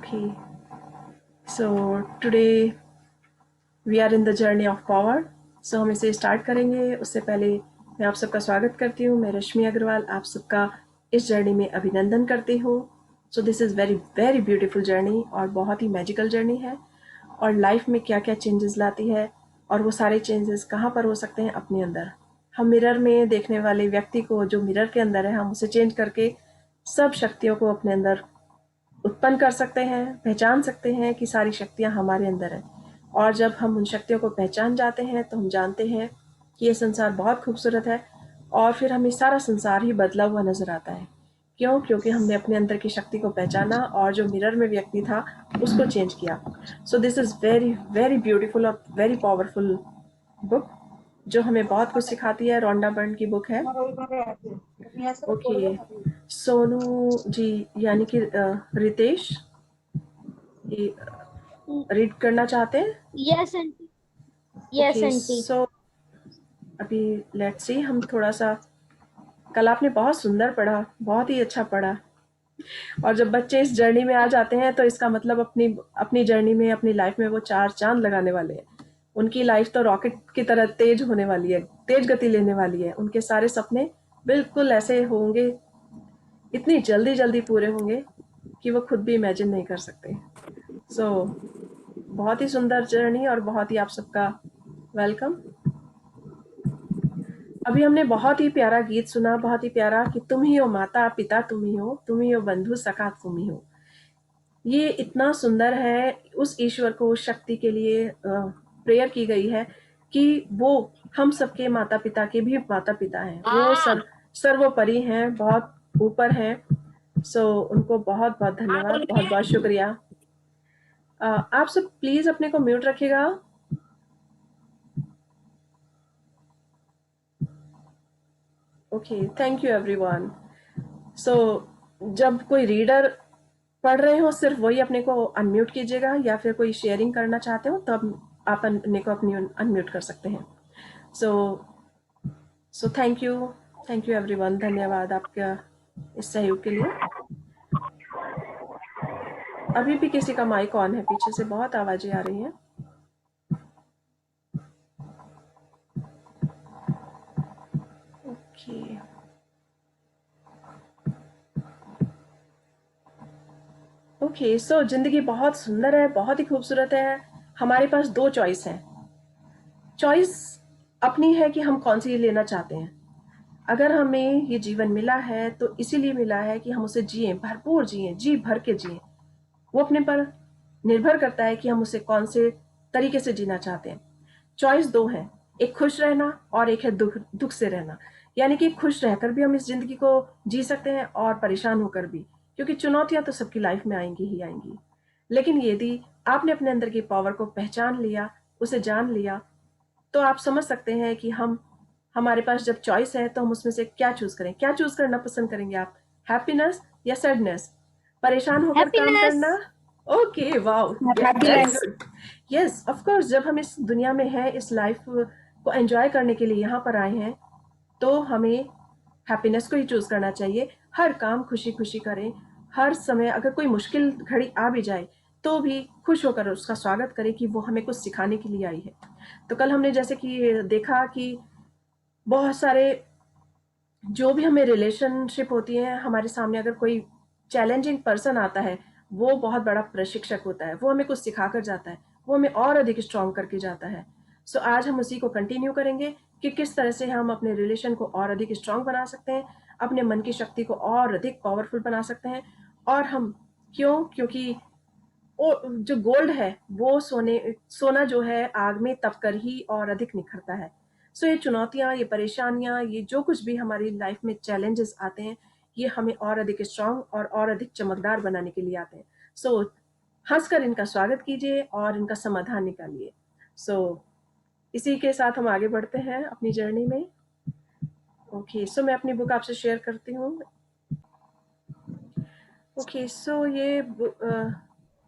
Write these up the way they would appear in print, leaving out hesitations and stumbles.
Okay, so today we are in the journey of power. So हम इसे start करेंगे उससे पहले मैं आप सबका स्वागत करती हूँ। मैं रश्मि अग्रवाल आप सबका इस जर्नी में अभिनंदन करती हूँ। सो this is very very beautiful journey और बहुत ही मैजिकल जर्नी है और लाइफ में क्या क्या चेंजेस लाती है और वो सारे चेंजेस कहाँ पर हो सकते हैं अपने अंदर। हम मिरर में देखने वाले व्यक्ति को जो मिरर के अंदर है हम उसे चेंज करके सब शक्तियों को अपने अंदर उत्पन्न कर सकते हैं, पहचान सकते हैं कि सारी शक्तियाँ हमारे अंदर हैं। और जब हम उन शक्तियों को पहचान जाते हैं तो हम जानते हैं कि ये संसार बहुत खूबसूरत है और फिर हमें सारा संसार ही बदला हुआ नज़र आता है। क्यों? क्योंकि हमने अपने अंदर की शक्ति को पहचाना और जो मिरर में व्यक्ति था उसको चेंज किया। So this is very very beautiful और वेरी पावरफुल बुक जो हमें बहुत कुछ सिखाती है। रोंडा बर्न की बुक है। ओके, सोनू जी यानी कि रितेश ये रीड करना चाहते हैं? Yes aunty. Yes okay, aunty. So अभी लेट्स सी हम थोड़ा सा कल आपने बहुत सुंदर पढ़ा, बहुत ही अच्छा पढ़ा और जब बच्चे इस जर्नी में आ जाते हैं तो इसका मतलब अपनी अपनी जर्नी में अपनी लाइफ में वो चार चांद लगाने वाले हैं। उनकी लाइफ तो रॉकेट की तरह तेज होने वाली है, तेज गति लेने वाली है। उनके सारे सपने बिल्कुल ऐसे होंगे, इतनी जल्दी जल्दी पूरे होंगे कि वो खुद भी इमेजिन नहीं कर सकते। सो बहुत ही सुंदर जर्नी और बहुत ही आप सबका वेलकम। अभी हमने बहुत ही प्यारा गीत सुना, बहुत ही प्यारा कि तुम ही हो माता पिता, तुम ही हो बंधु सखा, तुम ही हो। ये इतना सुंदर है। उस ईश्वर को उस शक्ति के लिए प्रेयर की गई है कि वो हम सबके माता पिता के भी माता पिता हैं। वो सर्वोपरि हैं, बहुत ऊपर हैं। सो उनको बहुत बहुत धन्यवाद, बहुत बहुत शुक्रिया। आप सब प्लीज अपने को म्यूट रखिएगा। Okay, thank you everyone. So जब कोई रीडर पढ़ रहे हो सिर्फ वही अपने को अनम्यूट कीजिएगा या फिर कोई शेयरिंग करना चाहते हो तब आप अपने को अपनी अनम्यूट कर सकते हैं। सो सो थैंक यू एवरीवन। धन्यवाद आपका इस सहयोग के लिए। अभी भी किसी का माइक ऑन है, पीछे से बहुत आवाजें आ रही हैं। ओके ओके, सो जिंदगी बहुत सुंदर है, बहुत ही खूबसूरत है। हमारे पास दो चॉइस है। चॉइस अपनी है कि हम कौन सी लेना चाहते हैं। अगर हमें ये जीवन मिला है तो इसीलिए मिला है कि हम उसे जिए, भरपूर जिए, जी भर के जिए। वो अपने पर निर्भर करता है कि हम उसे कौन से तरीके से जीना चाहते हैं। चॉइस दो है, एक खुश रहना और एक है दुख दुख से रहना। यानी कि खुश रहकर भी हम इस जिंदगी को जी सकते हैं और परेशान होकर भी, क्योंकि चुनौतियां तो सबकी लाइफ में आएंगी ही आएंगी। लेकिन यदि आपने अपने अंदर की पावर को पहचान लिया, उसे जान लिया, तो आप समझ सकते हैं कि हमारे पास जब चॉइस है तो हम उसमें से क्या चूज करें। क्या चूज करना पसंद करेंगे आप? हैप्पीनेस या सैडनेस? परेशान होकर काम हैप्पीनेस। करना? Okay, wow, very happiness. Good. Yes of course, जब हम इस दुनिया में हैं, इस लाइफ को एंजॉय करने के लिए यहाँ पर आए हैं तो हमें हैप्पीनेस को ही चूज करना चाहिए। हर काम खुशी खुशी करें। हर समय अगर कोई मुश्किल घड़ी आ भी जाए तो भी खुश होकर उसका स्वागत करें कि वो हमें कुछ सिखाने के लिए आई है। तो कल हमने जैसे कि देखा कि बहुत सारे जो भी हमें रिलेशनशिप होती है, हमारे सामने अगर कोई चैलेंजिंग पर्सन आता है, वो बहुत बड़ा प्रशिक्षक होता है। वो हमें कुछ सिखा कर जाता है, वो हमें और अधिक स्ट्रांग करके जाता है। सो आज हम उसी को कंटिन्यू करेंगे कि किस तरह से हम अपने रिलेशन को और अधिक स्ट्रांग बना सकते हैं, अपने मन की शक्ति को और अधिक पावरफुल बना सकते हैं। और हम क्योंकि वो जो गोल्ड है वो सोना जो है आग में तप कर ही और अधिक निखरता है। सो ये चुनौतियां, ये परेशानियां, ये जो कुछ भी हमारी लाइफ में चैलेंजेस आते हैं, ये हमें और अधिक स्ट्रांग और अधिक चमकदार बनाने के लिए आते हैं। सो हंसकर इनका स्वागत कीजिए और इनका समाधान निकालिए। सो इसी के साथ हम आगे बढ़ते हैं अपनी जर्नी में। ओके, सो मैं अपनी बुक आपसे शेयर करती हूँ। ओके, सो ये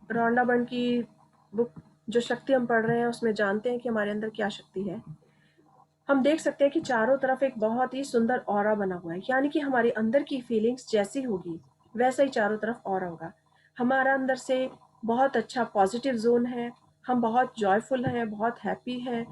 रोंडा बर्न की बुक जो शक्ति हम पढ़ रहे हैं उसमें जानते हैं कि हमारे अंदर क्या शक्ति है। हम देख सकते हैं कि चारों तरफ एक बहुत ही सुंदर ऑरा बना हुआ है, यानी कि हमारे अंदर की फीलिंग्स जैसी होगी वैसा ही चारों तरफ ऑरा होगा। हमारा अंदर से बहुत अच्छा पॉजिटिव जोन है, हम बहुत जॉयफुल हैं, बहुत हैप्पी हैं,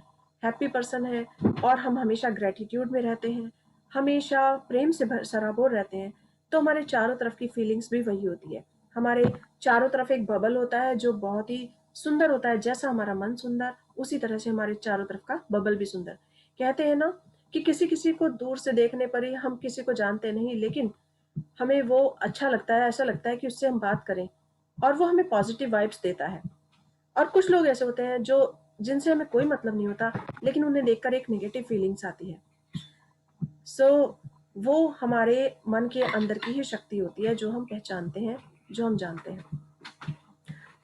हैप्पी पर्सन हैं, और हम हमेशा ग्रेटिट्यूड में रहते हैं, हमेशा प्रेम से सराबोर रहते हैं, तो हमारे चारों तरफ की फीलिंग्स भी वही होती है। हमारे चारों तरफ एक बबल होता है जो बहुत ही सुंदर होता है। जैसा हमारा मन सुंदर, उसी तरह से हमारे चारों तरफ का बबल भी सुंदर। कहते हैं ना कि किसी किसी को दूर से देखने पर ही हम किसी को जानते नहीं, लेकिन हमें वो अच्छा लगता है, ऐसा लगता है कि उससे हम बात करें और वो हमें पॉजिटिव वाइब्स देता है। और कुछ लोग ऐसे होते हैं जो जिनसे हमें कोई मतलब नहीं होता, लेकिन उन्हें देखकर एक नेगेटिव फीलिंग्स आती है। सो वो हमारे मन के अंदर की ही शक्ति होती है जो हम पहचानते हैं, जो हम जानते हैं।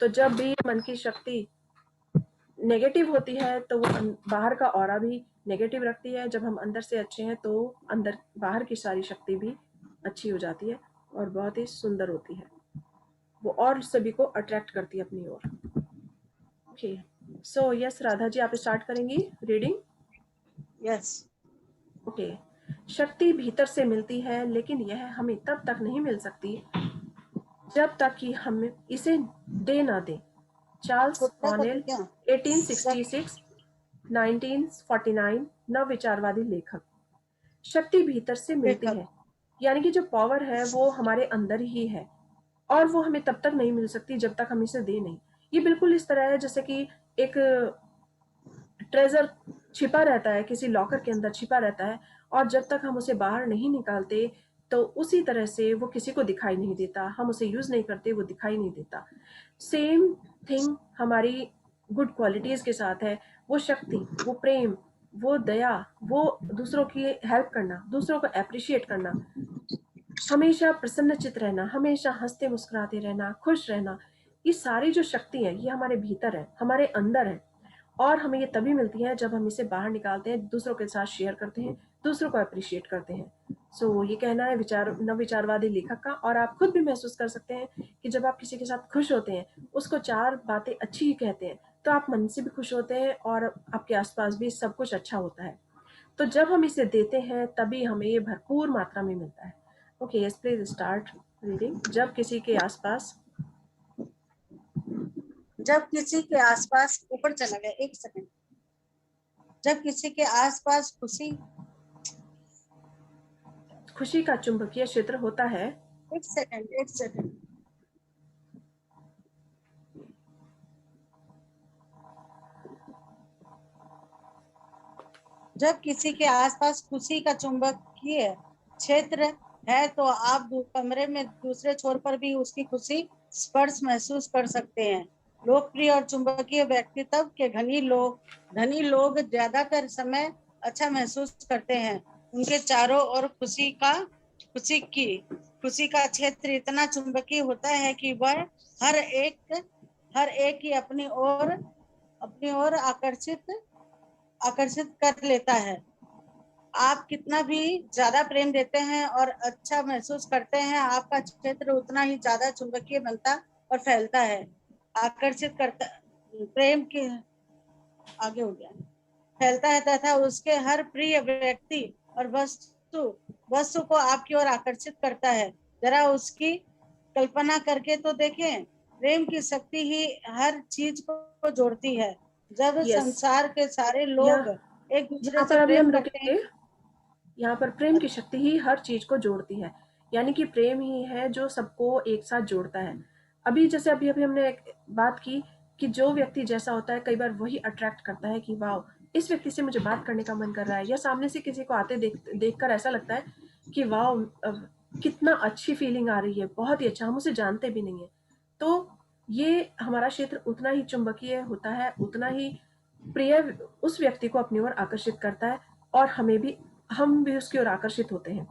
तो जब भी मन की शक्ति नेगेटिव होती है तो वो बाहर का ऑरा भी नेगेटिव रखती है। जब हम अंदर से अच्छे हैं तो अंदर बाहर की सारी शक्ति भी अच्छी हो जाती है और बहुत ही सुंदर होती है, वो और सभी को अट्रैक्ट करती है अपनी ओर। Okay, so yes Radha ji, आप स्टार्ट करेंगी रीडिंग। यस। ओके, शक्ति भीतर से मिलती है, लेकिन यह हमें तब तक नहीं मिल सकती जब तक कि हम इसे दे ना दें। चार्ल्स कॉर्नेल, 1866 1949, नवविचारवादी लेखक। शक्ति भीतर से मिलती है, यानी कि जो पावर है वो हमारे अंदर ही है, और वो हमें तब तक नहीं मिल सकती जब तक हम इसे दे नहीं। ये बिल्कुल इस तरह है जैसे कि एक ट्रेजर छिपा रहता है, किसी लॉकर के अंदर छिपा रहता है, और जब तक हम उसे बाहर नहीं निकालते तो उसी तरह से वो किसी को दिखाई नहीं देता। हम उसे यूज नहीं करते, वो दिखाई नहीं देता। सेम थिंग हमारी गुड क्वालिटीज के साथ है। वो शक्ति, वो प्रेम, वो दया, वो दूसरों की हेल्प करना, दूसरों को अप्रिशिएट करना, हमेशा प्रसन्नचित रहना, हमेशा हंसते मुस्कुराते रहना, खुश रहना, ये सारी जो शक्ति है ये हमारे भीतर है, हमारे अंदर है। और हमें ये तभी मिलती है जब हम इसे बाहर निकालते हैं, दूसरों के साथ शेयर करते हैं, दूसरों को अप्रिशिएट करते हैं। सो ये कहना है नवविचारवादी लेखक का। और आप खुद भी महसूस कर सकते हैं कि जब आप किसी के साथ खुश होते हैं, उसको चार बातें अच्छी ही कहते हैं, तो आप मन से भी खुश होते हैं और आपके आसपास भी सब कुछ अच्छा होता है। तो जब हम इसे देते हैं तभी हमें ये भरपूर मात्रा में मिलता है। Okay, yes please start reading. जब किसी के आसपास ऊपर चला गया, एक सेकंड। जब किसी के आसपास खुशी का चुंबकीय क्षेत्र होता है। एक सेकंड। जब किसी के आसपास खुशी का चुंबकीय क्षेत्र है तो आप कमरे में दूसरे छोर पर भी उसकी खुशी स्पर्श महसूस कर सकते हैं। लोकप्रिय और चुंबकीय व्यक्तित्व के धनी लोग ज्यादातर समय अच्छा महसूस करते हैं। उनके चारों ओर खुशी का क्षेत्र इतना चुंबकीय होता है कि वह हर एक की अपनी ओर आकर्षित कर लेता है। आप कितना भी ज्यादा प्रेम देते हैं और अच्छा महसूस करते हैं, आपका क्षेत्र उतना ही ज्यादा चुंबकीय बनता और फैलता है, आकर्षित करता, प्रेम के आगे हो गया, फैलता है तथा उसके हर प्रिय व्यक्ति और वस्तु को आपकी ओर आकर्षित करता है। जरा उसकी कल्पना करके तो देखें, प्रेम की शक्ति ही हर चीज को जोड़ती है। जब संसार के सारे लोग एक दूसरे से प्रेम करते हैं, यहाँ पर प्रेम की शक्ति ही हर चीज को जोड़ती है, यानी कि प्रेम ही है जो सबको एक साथ जोड़ता है। अभी जैसे अभी हमने एक बात की कि जो व्यक्ति जैसा होता है कई बार वही अट्रैक्ट करता है कि वाह, इस व्यक्ति से मुझे बात करने का मन कर रहा है, या सामने से किसी को आते देखकर ऐसा लगता है कि वाह, कितना अच्छी फीलिंग आ रही है, बहुत ही अच्छा, हम उसे जानते भी नहीं है। तो ये हमारा क्षेत्र उतना ही चुंबकीय होता है, उतना ही प्रिय उस व्यक्ति को अपनी ओर आकर्षित करता है, और हम भी उसकी ओर आकर्षित होते हैं।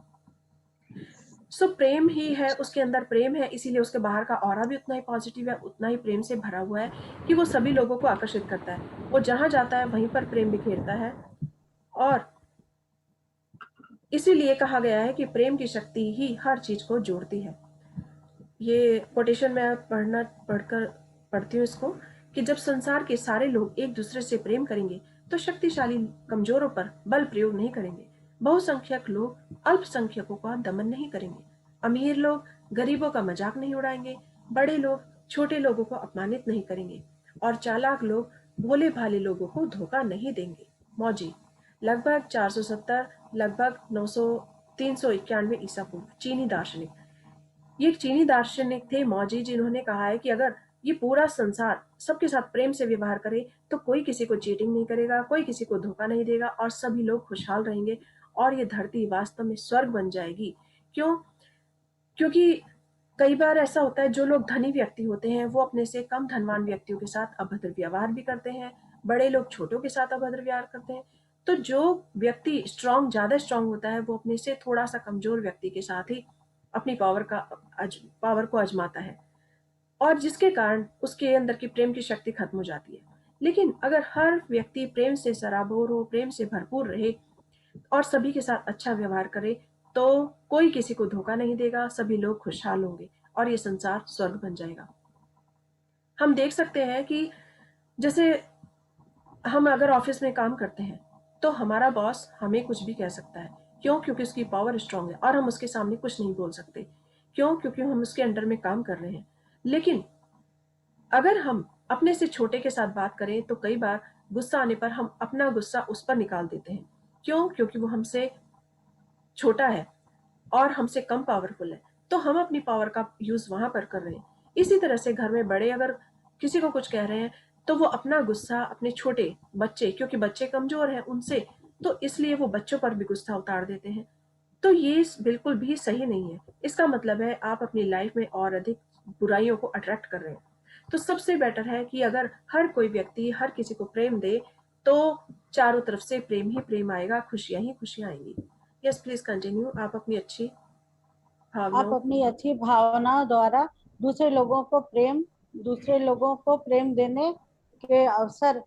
सो प्रेम ही है, उसके अंदर प्रेम है, इसीलिए उसके बाहर का ऑरा भी उतना ही पॉजिटिव है, उतना ही प्रेम से भरा हुआ है कि वो सभी लोगों को आकर्षित करता है। वो जहां जाता है वहीं पर प्रेम बिखेरता है, और इसीलिए कहा गया है कि प्रेम की शक्ति ही हर चीज को जोड़ती है। ये कोटेशन मैं पढ़ती हूँ इसको, कि जब संसार के सारे लोग एक दूसरे से प्रेम करेंगे तो शक्तिशाली कमजोरों पर बल प्रयोग नहीं करेंगे, बहुसंख्यक लोग अल्पसंख्यकों का दमन नहीं करेंगे, अमीर लोग गरीबों का मजाक नहीं उड़ाएंगे, बड़े लोग छोटे लोगों को अपमानित नहीं करेंगे और चालाक लोग भोले भाले लोगों को धोखा नहीं देंगे। मौजी लगभग 470 लगभग 900 391 ईसा पूर्व चीनी दार्शनिक। ये एक चीनी दार्शनिक थे मौजी, जिन्होंने कहा है कि अगर ये पूरा संसार सबके साथ प्रेम से व्यवहार करे तो कोई किसी को चीटिंग नहीं करेगा, कोई किसी को धोखा नहीं देगा और सभी लोग खुशहाल रहेंगे और ये धरती वास्तव में स्वर्ग बन जाएगी। क्यों? क्योंकि कई बार ऐसा होता है, जो लोग धनी व्यक्ति होते हैं वो अपने से कम धनवान व्यक्तियों के साथ अभद्र व्यवहार भी करते हैं, बड़े लोग छोटों के साथ अभद्र व्यवहार करते हैं। तो जो व्यक्ति ज्यादा स्ट्रांग होता है वो अपने से थोड़ा सा कमजोर व्यक्ति के साथ ही अपनी पावर को आजमाता है और जिसके कारण उसके अंदर की प्रेम की शक्ति खत्म हो जाती है। लेकिन अगर हर व्यक्ति प्रेम से सराबोर हो, प्रेम से भरपूर रहे और सभी के साथ अच्छा व्यवहार करे तो कोई किसी को धोखा नहीं देगा, सभी लोग खुशहाल होंगे और ये संसार स्वर्ग बन जाएगा। हम देख सकते हैं कि जैसे हम अगर ऑफिस में काम करते हैं तो हमारा बॉस हमें कुछ भी कह सकता है। क्यों? क्योंकि उसकी पावर स्ट्रांग है और हम उसके सामने कुछ नहीं बोल सकते। क्यों? क्योंकि हम उसके अंडर में काम कर रहे हैं। लेकिन अगर हम अपने से छोटे के साथ बात करें तो कई बार गुस्सा आने पर हम अपना गुस्सा उस पर निकाल देते हैं। क्यों? क्योंकि वो हमसे छोटा है और हमसे कम पावरफुल है, तो हम अपनी पावर का यूज वहां पर कर रहे हैं। इसी तरह से घर में बड़े अगर किसी को कुछ कह रहे हैं तो वो अपना गुस्सा अपने छोटे बच्चे, क्योंकि बच्चे कमजोर हैं उनसे, तो इसलिए वो बच्चों पर भी गुस्सा उतार देते हैं। तो ये बिल्कुल भी सही नहीं है। इसका मतलब है आप अपनी लाइफ में और अधिक बुराइयों को अट्रैक्ट कर रहे हैं। तो सबसे बेटर है कि अगर हर कोई व्यक्ति हर किसी को प्रेम दे तो चारों तरफ से प्रेम ही प्रेम आएगा, खुशियां ही खुशियां आएंगी। Yes please continue. आप अपनी अच्छी भावनाओं द्वारा दूसरे लोगों को प्रेम देने के अवसर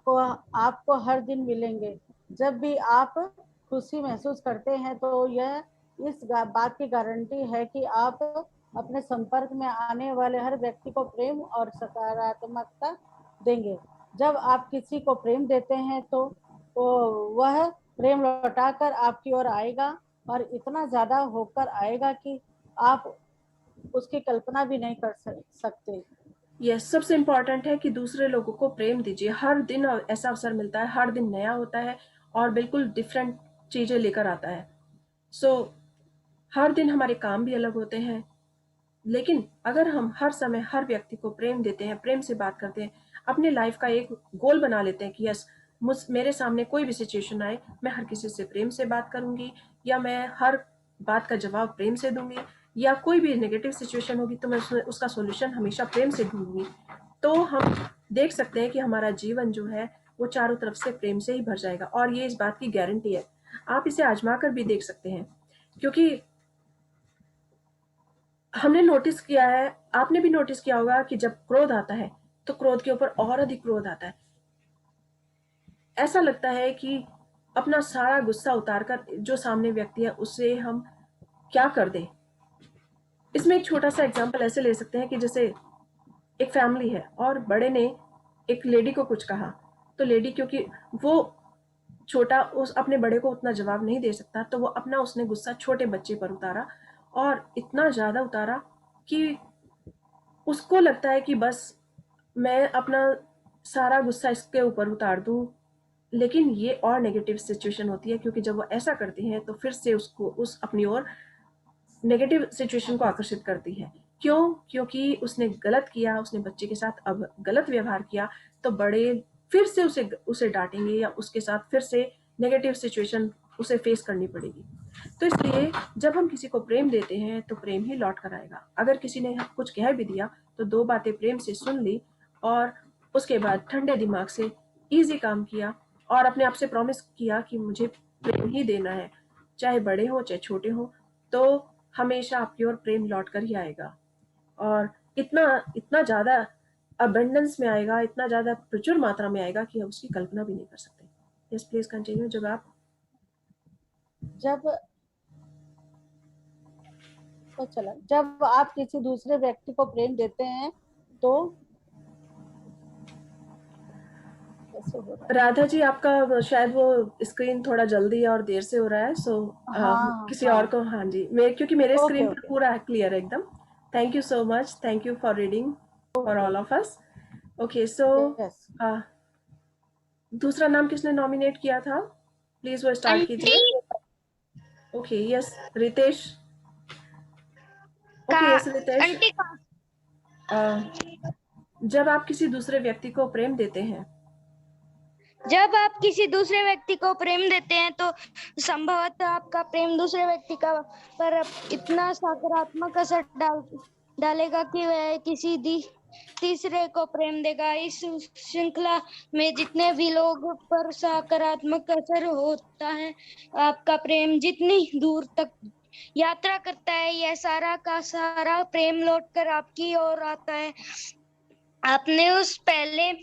को आपको हर दिन मिलेंगे। जब भी आप खुशी महसूस करते हैं तो यह इस बात की गारंटी है कि आप अपने संपर्क में आने वाले हर व्यक्ति को प्रेम और सकारात्मकता देंगे। जब आप किसी को प्रेम देते हैं तो वह प्रेम लौटाकर आपकी ओर आएगा और इतना ज्यादा होकर आएगा कि आप उसकी कल्पना भी नहीं कर सकते। यस, सबसे इम्पोर्टेंट है कि दूसरे लोगों को प्रेम दीजिए। हर दिन ऐसा अवसर मिलता है, हर दिन नया होता है और बिल्कुल डिफरेंट चीजें लेकर आता है। सो हर दिन हमारे काम भी अलग होते हैं, लेकिन अगर हम हर समय हर व्यक्ति को प्रेम देते हैं, प्रेम से बात करते हैं, अपने लाइफ का एक गोल बना लेते हैं कि यस, मेरे सामने कोई भी सिचुएशन आए मैं हर किसी से प्रेम से बात करूंगी या मैं हर बात का जवाब प्रेम से दूंगी, या कोई भी नेगेटिव सिचुएशन होगी तो मैं उसका सॉल्यूशन हमेशा प्रेम से ढूंढूंगी। तो हम देख सकते हैं कि हमारा जीवन जो है वो चारों तरफ से प्रेम से ही भर जाएगा और ये इस बात की गारंटी है। आप इसे आजमा कर भी देख सकते हैं, क्योंकि हमने नोटिस किया है, आपने भी नोटिस किया होगा कि जब क्रोध आता है तो क्रोध के ऊपर और अधिक क्रोध आता है। ऐसा लगता है कि अपना सारा गुस्सा उतारकर जो सामने व्यक्ति है उससे हम क्या कर दें। इसमें एक छोटा सा एग्जांपल ऐसे ले सकते हैं कि जैसे एक फैमिली है और बड़े ने एक लेडी को कुछ कहा, तो लेडी क्योंकि वो छोटा उस अपने बड़े को उतना जवाब नहीं दे सकता, तो वो अपना उसने गुस्सा छोटे बच्चे पर उतारा और इतना ज्यादा उतारा कि उसको लगता है कि बस मैं अपना सारा गुस्सा इसके ऊपर उतार दूं। लेकिन ये और नेगेटिव सिचुएशन होती है, क्योंकि जब वो ऐसा करती है तो फिर से उसको उस अपनी ओर नेगेटिव सिचुएशन को आकर्षित करती है। क्यों? क्योंकि उसने गलत किया, उसने बच्चे के साथ अब गलत व्यवहार किया, तो बड़े फिर से उसे डांटेंगे या उसके साथ फिर से नेगेटिव सिचुएशन उसे फेस करनी पड़ेगी। तो इसलिए जब हम किसी को प्रेम देते हैं तो प्रेम ही लौट कर आएगा। अगर किसी ने कुछ कह भी दिया तो दो बातें प्रेम से सुन ली और उसके बाद ठंडे दिमाग से इजी काम किया और अपने आप से प्रॉमिस किया कि मुझे प्रेम ही देना है, चाहे बड़े हो चाहे छोटे हो, तो हमेशा आपकी ओर प्रेम लौट कर ही आएगा और इतना इतना ज्यादा अबंडेंस में आएगा, इतना ज्यादा प्रचुर मात्रा में आएगा कि हम उसकी कल्पना भी नहीं कर सकते। Yes please continue. जब आप किसी दूसरे व्यक्ति को प्रेम देते हैं तो राधा जी, आपका शायद वो स्क्रीन थोड़ा जल्दी और देर से हो रहा है, सो किसी और को। हाँ जी, क्योंकि मेरे स्क्रीन पर पूरा क्लियर है एकदम, Thank you so much. Thank you for reading for all of us. Okay, so Yes. दूसरा नाम किसने नॉमिनेट किया था? प्लीज वो स्टार्ट कीजिए. Okay, yes Ritesh. Okay, yes Ritesh. Aunty जब आप किसी दूसरे व्यक्ति को प्रेम देते हैं, जब आप किसी दूसरे व्यक्ति को प्रेम देते हैं तो संभवतः आपका प्रेम दूसरे व्यक्ति का पर इतना सकारात्मक असर डालेगा कि वह किसी तीसरे को प्रेम देगा. इस श्रृंखला में जितने भी लोग पर सकारात्मक असर होता है, आपका प्रेम जितनी दूर तक यात्रा करता है, यह सारा का सारा प्रेम लौटकर आपकी ओर आता है. आपने उस पहले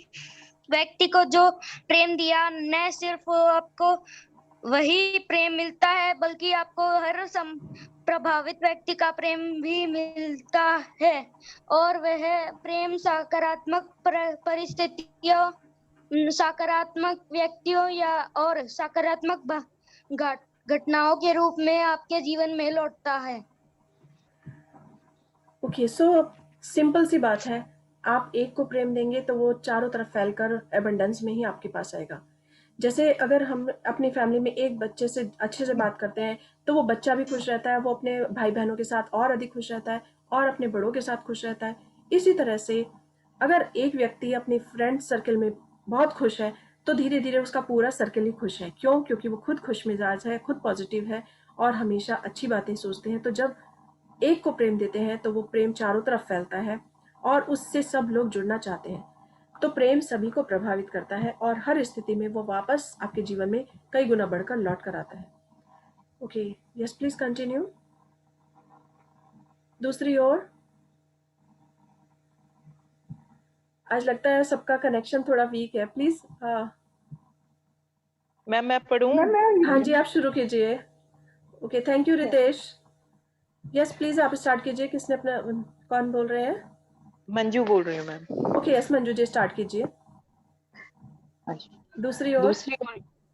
व्यक्ति को जो प्रेम दिया, न सिर्फ आपको वही प्रेम मिलता है बल्कि आपको हर प्रभावित व्यक्ति का प्रेम भी मिलता है, और वह प्रेम सकारात्मक परिस्थितियों, सकारात्मक व्यक्तियों या और सकारात्मक घटनाओं के रूप में आपके जीवन में लौटता है. ओके, सो सिंपल सी बात है. आप एक को प्रेम देंगे तो वो चारों तरफ फैलकर एबंडेंस में ही आपके पास आएगा. जैसे अगर हम अपनी फैमिली में एक बच्चे से अच्छे से बात करते हैं तो वो बच्चा भी खुश रहता है, वो अपने भाई बहनों के साथ और अधिक खुश रहता है और अपने बड़ों के साथ खुश रहता है. इसी तरह से अगर एक व्यक्ति अपने फ्रेंड सर्कल में बहुत खुश है तो धीरे धीरे उसका पूरा सर्कल ही खुश है. क्यों? क्योंकि वो खुद खुश मिजाज है, खुद पॉजिटिव है और हमेशा अच्छी बातें सोचते हैं. तो जब एक को प्रेम देते हैं तो वो प्रेम चारों तरफ फैलता है और उससे सब लोग जुड़ना चाहते हैं. तो प्रेम सभी को प्रभावित करता है और हर स्थिति में वो वापस आपके जीवन में कई गुना बढ़कर लौट कर आता है. Okay, yes please continue. दूसरी ओर आज लगता है सबका कनेक्शन थोड़ा वीक है. प्लीज मैम मैं पढ़ूं? हाँ जी, आप शुरू कीजिए. Okay, thank you Ritesh. Yes please आप स्टार्ट कीजिए. किसने अपना, कौन बोल रहे हैं? मंजू बोल रही हूँ ma'am. Okay, yes Manju ji start कीजिए. दूसरी ओर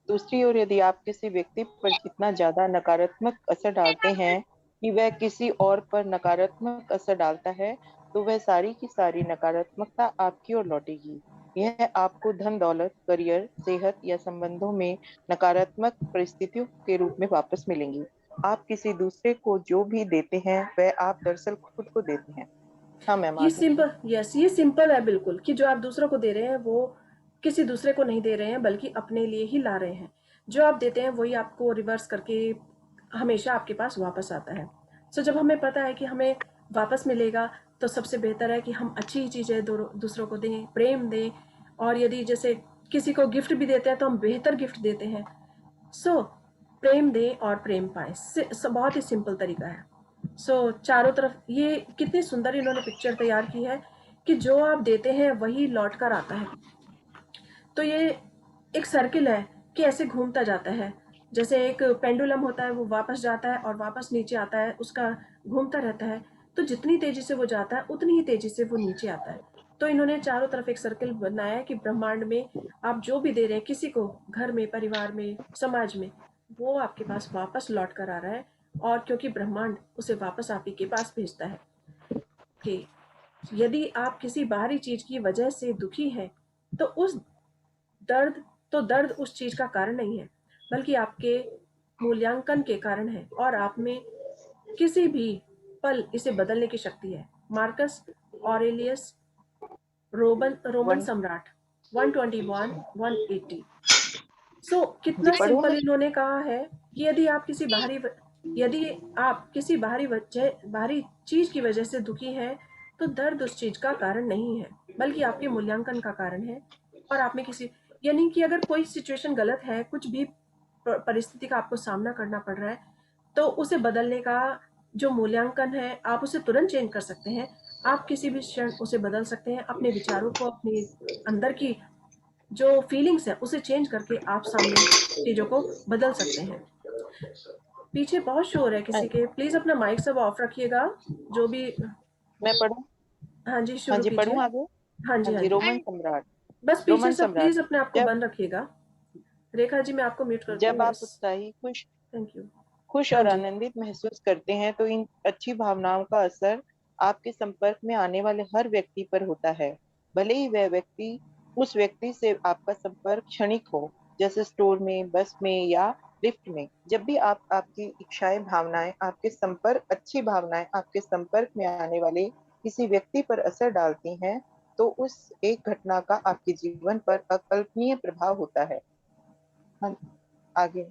दूसरी ओर यदि आप किसी व्यक्ति पर इतना ज्यादा नकारात्मक असर डालते हैं कि वह किसी और पर नकारात्मक असर डालता है, तो वह सारी की सारी नकारात्मकता आपकी ओर लौटेगी. यह आपको धन दौलत, करियर, सेहत या संबंधों में नकारात्मक परिस्थितियों के रूप में वापस मिलेंगी. आप किसी दूसरे को जो भी देते हैं वह आप दरअसल खुद को देते हैं. हाँ मैम. ये सिंपल, यस ये सिंपल है बिल्कुल, कि जो आप दूसरों को दे रहे हैं वो किसी दूसरे को नहीं दे रहे हैं बल्कि अपने लिए ही ला रहे हैं. जो आप देते हैं वही आपको रिवर्स करके हमेशा आपके पास वापस आता है. सो जब हमें पता है कि हमें वापस मिलेगा तो सबसे बेहतर है कि हम अच्छी चीज़ें दूसरों को दें, प्रेम दें. और यदि जैसे किसी को गिफ्ट भी देते हैं तो हम बेहतर गिफ्ट देते हैं. सो प्रेम दें और प्रेम पाएं. बहुत ही सिंपल तरीका है. चारों तरफ ये कितनी सुंदर इन्होंने पिक्चर तैयार की है कि जो आप देते हैं वही लौट कर आता है. तो ये एक सर्किल है कि ऐसे घूमता जाता है. जैसे एक पेंडुलम होता है, वो वापस जाता है और वापस नीचे आता है, उसका घूमता रहता है. तो जितनी तेजी से वो जाता है उतनी ही तेजी से वो नीचे आता है. तो इन्होंने चारों तरफ एक सर्किल बनाया है कि ब्रह्मांड में आप जो भी दे रहे हैं किसी को, घर में, परिवार में, समाज में, वो आपके पास वापस लौट कर आ रहा है. और क्योंकि ब्रह्मांड उसे वापस आप ही के पास भेजता है. कि यदि आप किसी बाहरी चीज की वजह से दुखी हैं तो दर्द उस चीज का कारण नहीं है बल्कि आपके मूल्यांकन के कारण है और आप में किसी भी पल इसे बदलने की शक्ति है. मार्कस ऑरेलियस, रोमन सम्राट, 121 180. कितना सिंपल इन्होंने कहा है कि यदि आप किसी बाहरी चीज की वजह से दुखी हैं तो दर्द उस चीज का कारण नहीं है बल्कि आपके मूल्यांकन का कारण है. और आप में किसी, यानी कि अगर कोई सिचुएशन गलत है, कुछ भी परिस्थिति का आपको सामना करना पड़ रहा है, तो उसे बदलने का जो मूल्यांकन है आप उसे तुरंत चेंज कर सकते हैं. आप किसी भी क्षण उसे बदल सकते हैं. अपने विचारों को, अपने अंदर की जो फीलिंग्स है उसे चेंज करके आप सामने चीजों को बदल सकते हैं. पीछे बहुत शोर है किसी के. प्लीज अपना माइक सब ऑफ रखिएगा. जो भी, मैं पढ़ूं? हाँ जी शुरू कीजिए. पढ़ूं आगे? हाँ जी. रोमन सम्राट. बस पीछे सब प्लीज अपने आप को बंद रखिएगा. रेखा जी मैं आपको म्यूट करती हूँ. जब आप उत्साही, थैंक यू, खुश और आनंदित महसूस करते हैं तो इन अच्छी भावनाओं का असर आपके संपर्क में आने वाले हर व्यक्ति पर होता है, भले ही वह व्यक्ति उस व्यक्ति से आपका संपर्क क्षणिक हो, जैसे स्टोर में, बस में या लिफ्ट में। जब भी आपकी इच्छाएं, भावनाएं, अच्छी भावनाएं आपके संपर्क में आने वाले किसी व्यक्ति पर असर डालती हैं, तो उस एक घटना का आपके जीवन पर अकल्पनीय प्रभाव होता है। हम आगे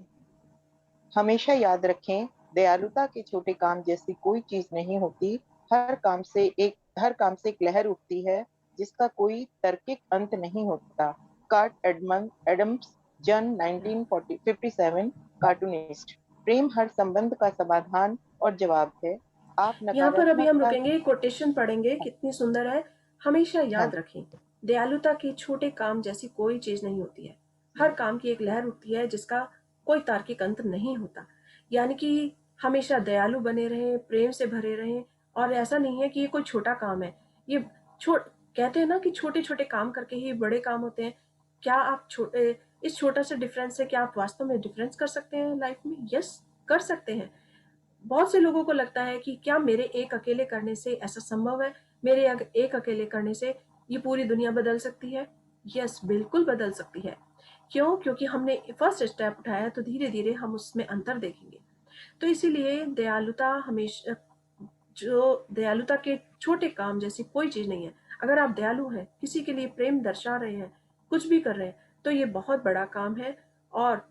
हमेशा याद रखें, दयालुता के छोटे काम जैसी कोई चीज नहीं होती। हर काम से एक लहर उठती है जिसका कोई तार्किक अंत नहीं होता। एडम्स, जन 1957, कार्टूनिस्ट। प्रेम हर संबंध का समाधान और जवाब है। आप यहाँ पर अभी हम नकारात्मकता रुकेंगे, कोटेशन पढ़ेंगे, कितनी सुंदर है। हमेशा हाँ याद रखें, दयालुता के छोटे काम जैसी कोई चीज नहीं होती है। हर काम की एक लहर उठती है जिसका कोई तार्किक अंत नहीं होता। यानी कि हमेशा दयालु बने रहें, प्रेम से भरे रहें। और ऐसा नहीं है कि ये कोई छोटा काम है। ये छोट कहते हैं ना कि छोटे छोटे काम करके ही बड़े काम होते हैं। क्या आप इस छोटा सा डिफरेंस से क्या आप वास्तव में डिफरेंस कर सकते हैं लाइफ में? यस, कर सकते हैं। बहुत से लोगों को लगता है कि क्या मेरे एक अकेले करने से ऐसा संभव है? मेरे एक अकेले करने से ये पूरी दुनिया बदल सकती है? यस, बिल्कुल बदल सकती है। क्यों? क्योंकि हमने फर्स्ट स्टेप उठाया, तो धीरे धीरे हम उसमें अंतर देखेंगे। तो इसीलिए दयालुता के छोटे काम जैसी कोई चीज नहीं है। अगर आप दयालु हैं, किसी के लिए प्रेम दर्शा रहे हैं, कुछ भी कर रहे हैं, तो ये बहुत बड़ा काम है। और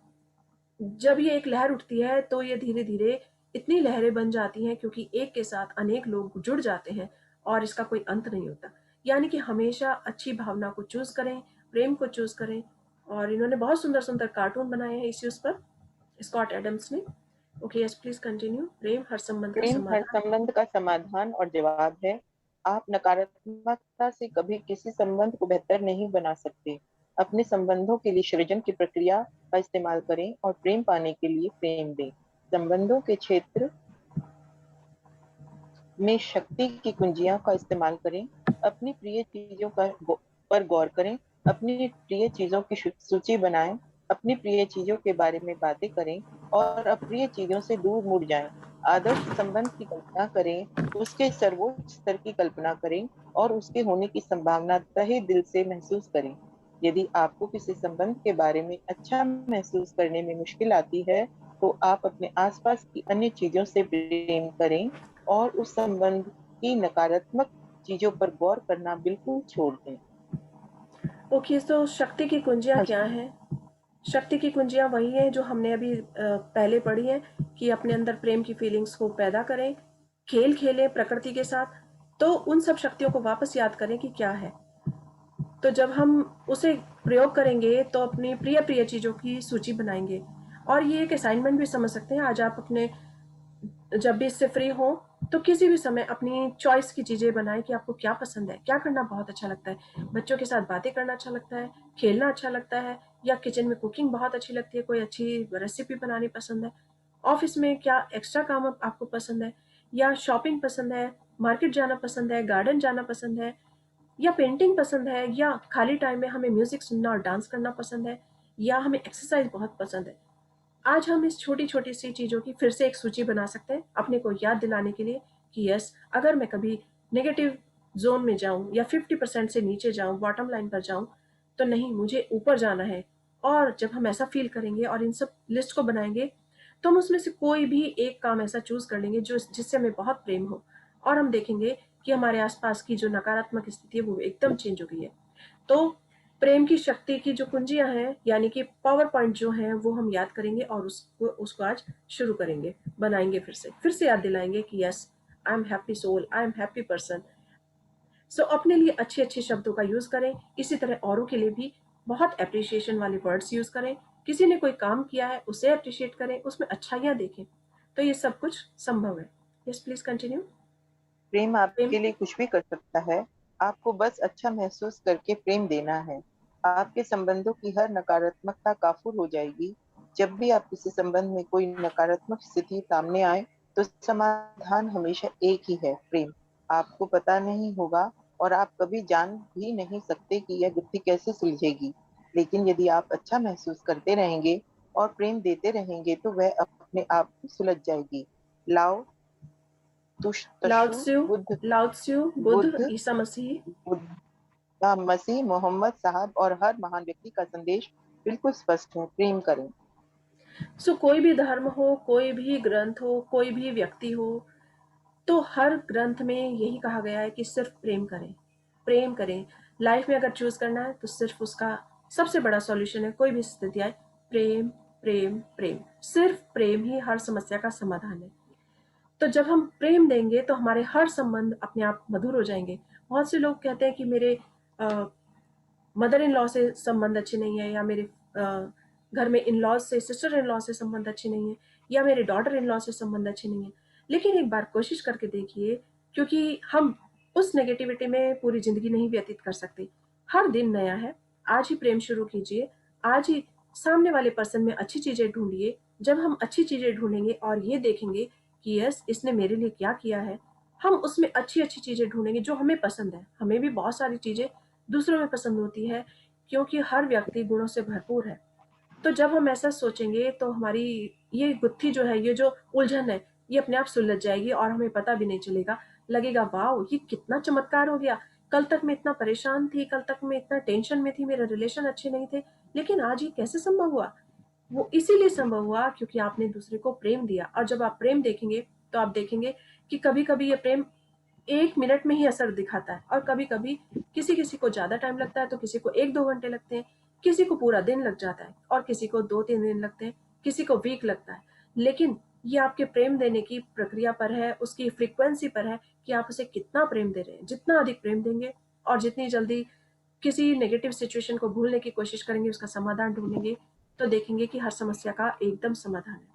जब ये एक लहर उठती है तो ये धीरे धीरे इतनी लहरें बन जाती हैं, क्योंकि एक के साथ अनेक लोग जुड़ जाते हैं और इसका कोई अंत नहीं होता। यानी कि हमेशा अच्छी भावना को चूज करें, प्रेम को चूज करें। और इन्होंने बहुत सुंदर सुंदर कार्टून बनाए हैं इस पर, स्कॉट एडम्स ने। Okay, yes, please continue. प्रेम हर संबंध का प्रेम हर समाधान। संबंध का समाधान और जवाब है। आप नकारात्मकता से कभी किसी संबंध को बेहतर नहीं बना सकते। अपने संबंधों के लिए सृजन की प्रक्रिया का इस्तेमाल करें और प्रेम पाने के लिए प्रेम दें। संबंधों के क्षेत्र में शक्ति की कुंजियां का इस्तेमाल करें। अपनी प्रिय चीजों पर गौर करें। अपनी प्रिय चीजों की सूची बनाएं। अपनी प्रिय चीजों के बारे में बातें करें और अप्रिय चीजों से दूर मुड़ जाएं। आदर्श संबंध की कल्पना करें, उसके सर्वोच्च स्तर की कल्पना करें और उसके होने की संभावना तहे दिल से महसूस करें। यदि आपको किसी संबंध के बारे में अच्छा महसूस करने में मुश्किल आती है, तो आप अपने आसपास की अन्य चीजों से प्रेम करें और उस संबंध की नकारात्मक चीजों पर गौर करना बिल्कुल छोड़ दें। ओके, तो शक्ति की कुंजियां हाँ क्या जी। हैं? शक्ति की कुंजियां वही हैं जो हमने अभी पहले पढ़ी हैं, कि अपने अंदर प्रेम की फीलिंग्स को पैदा करें, खेल खेलें प्रकृति के साथ। तो उन सब शक्तियों को वापस याद करें कि क्या है। तो जब हम उसे प्रयोग करेंगे तो अपनी प्रिय प्रिय चीज़ों की सूची बनाएंगे। और ये एक असाइनमेंट भी समझ सकते हैं। आज आप अपने जब भी इससे फ्री हो तो किसी भी समय अपनी चॉइस की चीज़ें बनाएं कि आपको क्या पसंद है, क्या करना बहुत अच्छा लगता है। बच्चों के साथ बातें करना अच्छा लगता है, खेलना अच्छा लगता है, या किचन में कुकिंग बहुत अच्छी लगती है, कोई अच्छी रेसिपी बनानी पसंद है। ऑफिस में क्या एक्स्ट्रा काम आपको पसंद है, या शॉपिंग पसंद है, मार्केट जाना पसंद है, गार्डन जाना पसंद है, या पेंटिंग पसंद है, या खाली टाइम में हमें म्यूजिक सुनना और डांस करना पसंद है, या हमें एक्सरसाइज बहुत पसंद है। आज हम इस छोटी छोटी सी चीज़ों की फिर से एक सूची बना सकते हैं, अपने को याद दिलाने के लिए कि यस, अगर मैं कभी नेगेटिव जोन में जाऊं या 50% से नीचे जाऊं, बॉटम लाइन पर जाऊं, तो नहीं, मुझे ऊपर जाना है। और जब हम ऐसा फील करेंगे और इन सब लिस्ट को बनाएंगे, तो हम उसमें से कोई भी एक काम ऐसा चूज कर लेंगे जिससे हमें बहुत प्रेम हो। और हम देखेंगे कि हमारे आसपास की जो नकारात्मक स्थिति है वो एकदम चेंज हो गई है। तो प्रेम की शक्ति की जो कुंजियां हैं, यानी कि पावर पॉइंट जो हैं, वो हम याद करेंगे और उसको उसको आज शुरू करेंगे, बनाएंगे, फिर से याद दिलाएंगे कि yes, I am happy soul, I am happy person. So अपने लिए अच्छे अच्छे शब्दों का यूज करें। इसी तरह औरों के लिए भी बहुत अप्रिशिएशन वाले वर्ड्स यूज करें। किसी ने कोई काम किया है उसे अप्रिशिएट करें, उसमें अच्छाइयाँ देखें। तो ये सब कुछ संभव है। Yes, please continue. प्रेम प्रेम। आपके लिए कुछ भी कर सकता है। आपको बस अच्छा महसूस करके प्रेम देना है। आपके संबंधों की हर नकारात्मकता काफूर हो जाएगी। जब भी आप किसी संबंध में कोई नकारात्मक स्थिति सामने आए, तो समाधान हमेशा एक ही है, प्रेम। आपको पता नहीं होगा और आप कभी जान भी नहीं सकते कि यह गुत्थी कैसे सुलझेगी। लेकिन यदि आप अच्छा महसूस करते रहेंगे और प्रेम देते रहेंगे, तो वह अपने आप ही सुलझ जाएगी। लाओ लाओत्स्यु, बुद्ध, बुद्ध, ईसा मसीह, बुद्ध मसीह, मोहम्मद साहब और हर महान व्यक्ति का संदेश बिल्कुल स्पष्ट है, प्रेम करें। सो कोई भी धर्म हो, कोई भी ग्रंथ हो, कोई भी व्यक्ति हो, तो हर ग्रंथ में यही कहा गया है कि सिर्फ प्रेम करें, प्रेम करें। लाइफ में अगर चूज करना है तो सिर्फ उसका सबसे बड़ा सॉल्यूशन है, कोई भी स्थिति आए, प्रेम प्रेम प्रेम, सिर्फ प्रेम ही हर समस्या का समाधान है। तो जब हम प्रेम देंगे तो हमारे हर संबंध अपने आप मधुर हो जाएंगे। बहुत से लोग कहते हैं कि मेरे मदर इन लॉ से संबंध अच्छे नहीं है, या मेरे घर में इन लॉज से, सिस्टर इन लॉ से संबंध अच्छे नहीं है, या मेरे डॉटर इन लॉ से संबंध अच्छे नहीं है। लेकिन एक बार कोशिश करके देखिए, क्योंकि हम उस नेगेटिविटी में पूरी जिंदगी नहीं व्यतीत कर सकते। हर दिन नया है, आज ही प्रेम शुरू कीजिए, आज ही सामने वाले पर्सन में अच्छी चीजें ढूंढिए। जब हम अच्छी चीजें ढूंढेंगे और ये देखेंगे कि यस, इसने मेरे लिए क्या किया है, हम उसमें अच्छी अच्छी चीजें ढूंढेंगे जो हमें पसंद है। हमें भी बहुत सारी चीजें दूसरों में पसंद होती है, क्योंकि हर व्यक्ति गुणों से भरपूर है। तो जब हम ऐसा सोचेंगे तो हमारी ये गुत्थी जो है, ये जो उलझन है, ये अपने आप सुलझ जाएगी और हमें पता भी नहीं चलेगा। लगेगा वाओ, ये कितना चमत्कार हो गया, कल तक मैं इतना परेशान थी, कल तक मैं इतना टेंशन में थी, मेरे रिलेशन अच्छे नहीं थे, लेकिन आज ये कैसे संभव हुआ। वो इसीलिए संभव हुआ क्योंकि आपने दूसरे को प्रेम दिया। और जब आप प्रेम देखेंगे तो आप देखेंगे कि कभी कभी ये प्रेम 1 मिनट में ही असर दिखाता है, और कभी कभी किसी किसी को ज्यादा टाइम लगता है, तो किसी को 1-2 घंटे लगते हैं, किसी को पूरा दिन लग जाता है, और किसी को 2-3 दिन लगते हैं, किसी को वीक लगता है। लेकिन ये आपके प्रेम देने की प्रक्रिया पर है, उसकी फ्रीक्वेंसी पर है कि आप उसे कितना प्रेम दे रहे हैं। जितना अधिक प्रेम देंगे और जितनी जल्दी किसी नेगेटिव सिचुएशन को भूलने की कोशिश करेंगे, उसका समाधान ढूंढेंगे, तो देखेंगे कि हर समस्या का एकदम समाधान है।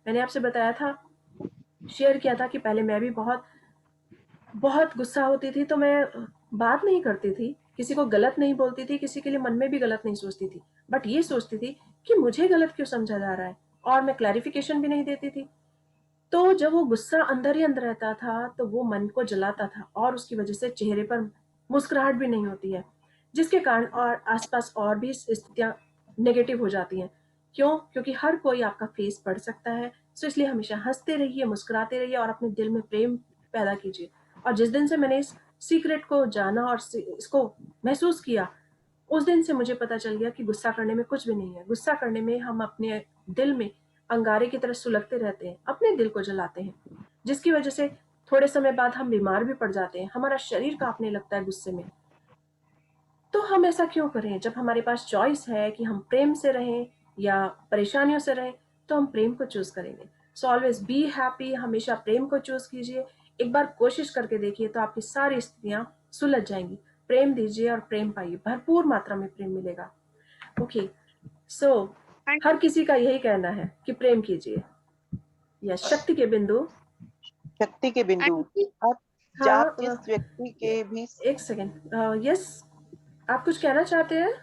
मैंने आपसे बताया था, शेयर किया था कि पहले मैं भी बहुत बहुत गुस्सा होती थी, तो मैं बात नहीं करती थी, किसी को गलत नहीं बोलती थी, किसी के लिए मन में भी गलत नहीं सोचती थी, बट ये सोचती थी कि मुझे गलत क्यों समझा जा रहा है, और मैं क्लैरिफिकेशन भी नहीं देती थी। तो जब वो गुस्सा अंदर ही अंदर रहता था तो वो मन को जलाता था, और उसकी वजह से चेहरे पर मुस्कुराहट भी नहीं होती है, जिसके कारण और आसपास और भी स्थितियां नेगेटिव हो जाती हैं। क्यों? क्योंकि हर कोई आपका फेस पढ़ सकता है। सो इसलिए हमेशा हंसते रहिए, मुस्कुराते रहिए, और अपने दिल में प्रेम पैदा कीजिए। और जिस दिन से मैंने इस सीक्रेट को जाना और इसको महसूस किया, उस दिन से मुझे पता चल गया कि गुस्सा करने में कुछ भी नहीं है। गुस्सा करने में हम अपने दिल में अंगारे की तरह सुलगते रहते हैं, अपने दिल को जलाते हैं, जिसकी वजह से थोड़े समय बाद हम बीमार भी पड़ जाते हैं, हमारा शरीर कांपने लगता है गुस्से में। तो हम ऐसा क्यों करें? जब हमारे पास चॉइस है कि हम प्रेम से रहें या परेशानियों से रहें, तो हम प्रेम को चूज करेंगे। सो ऑलवेज बी हैप्पी, हमेशा प्रेम को चूज कीजिए। एक बार कोशिश करके देखिए तो आपकी सारी स्थितियां सुलझ जाएंगी। प्रेम दीजिए और प्रेम पाइए, भरपूर मात्रा में प्रेम मिलेगा। ओके, सो हर किसी का यही कहना है कि प्रेम कीजिए। या शक्ति के बिंदु, शक्ति के बिंदु, आंटी आप हाँ, जिस व्यक्ति के भी एक सेकेंड, यस, आप कुछ कहना चाहते हैं?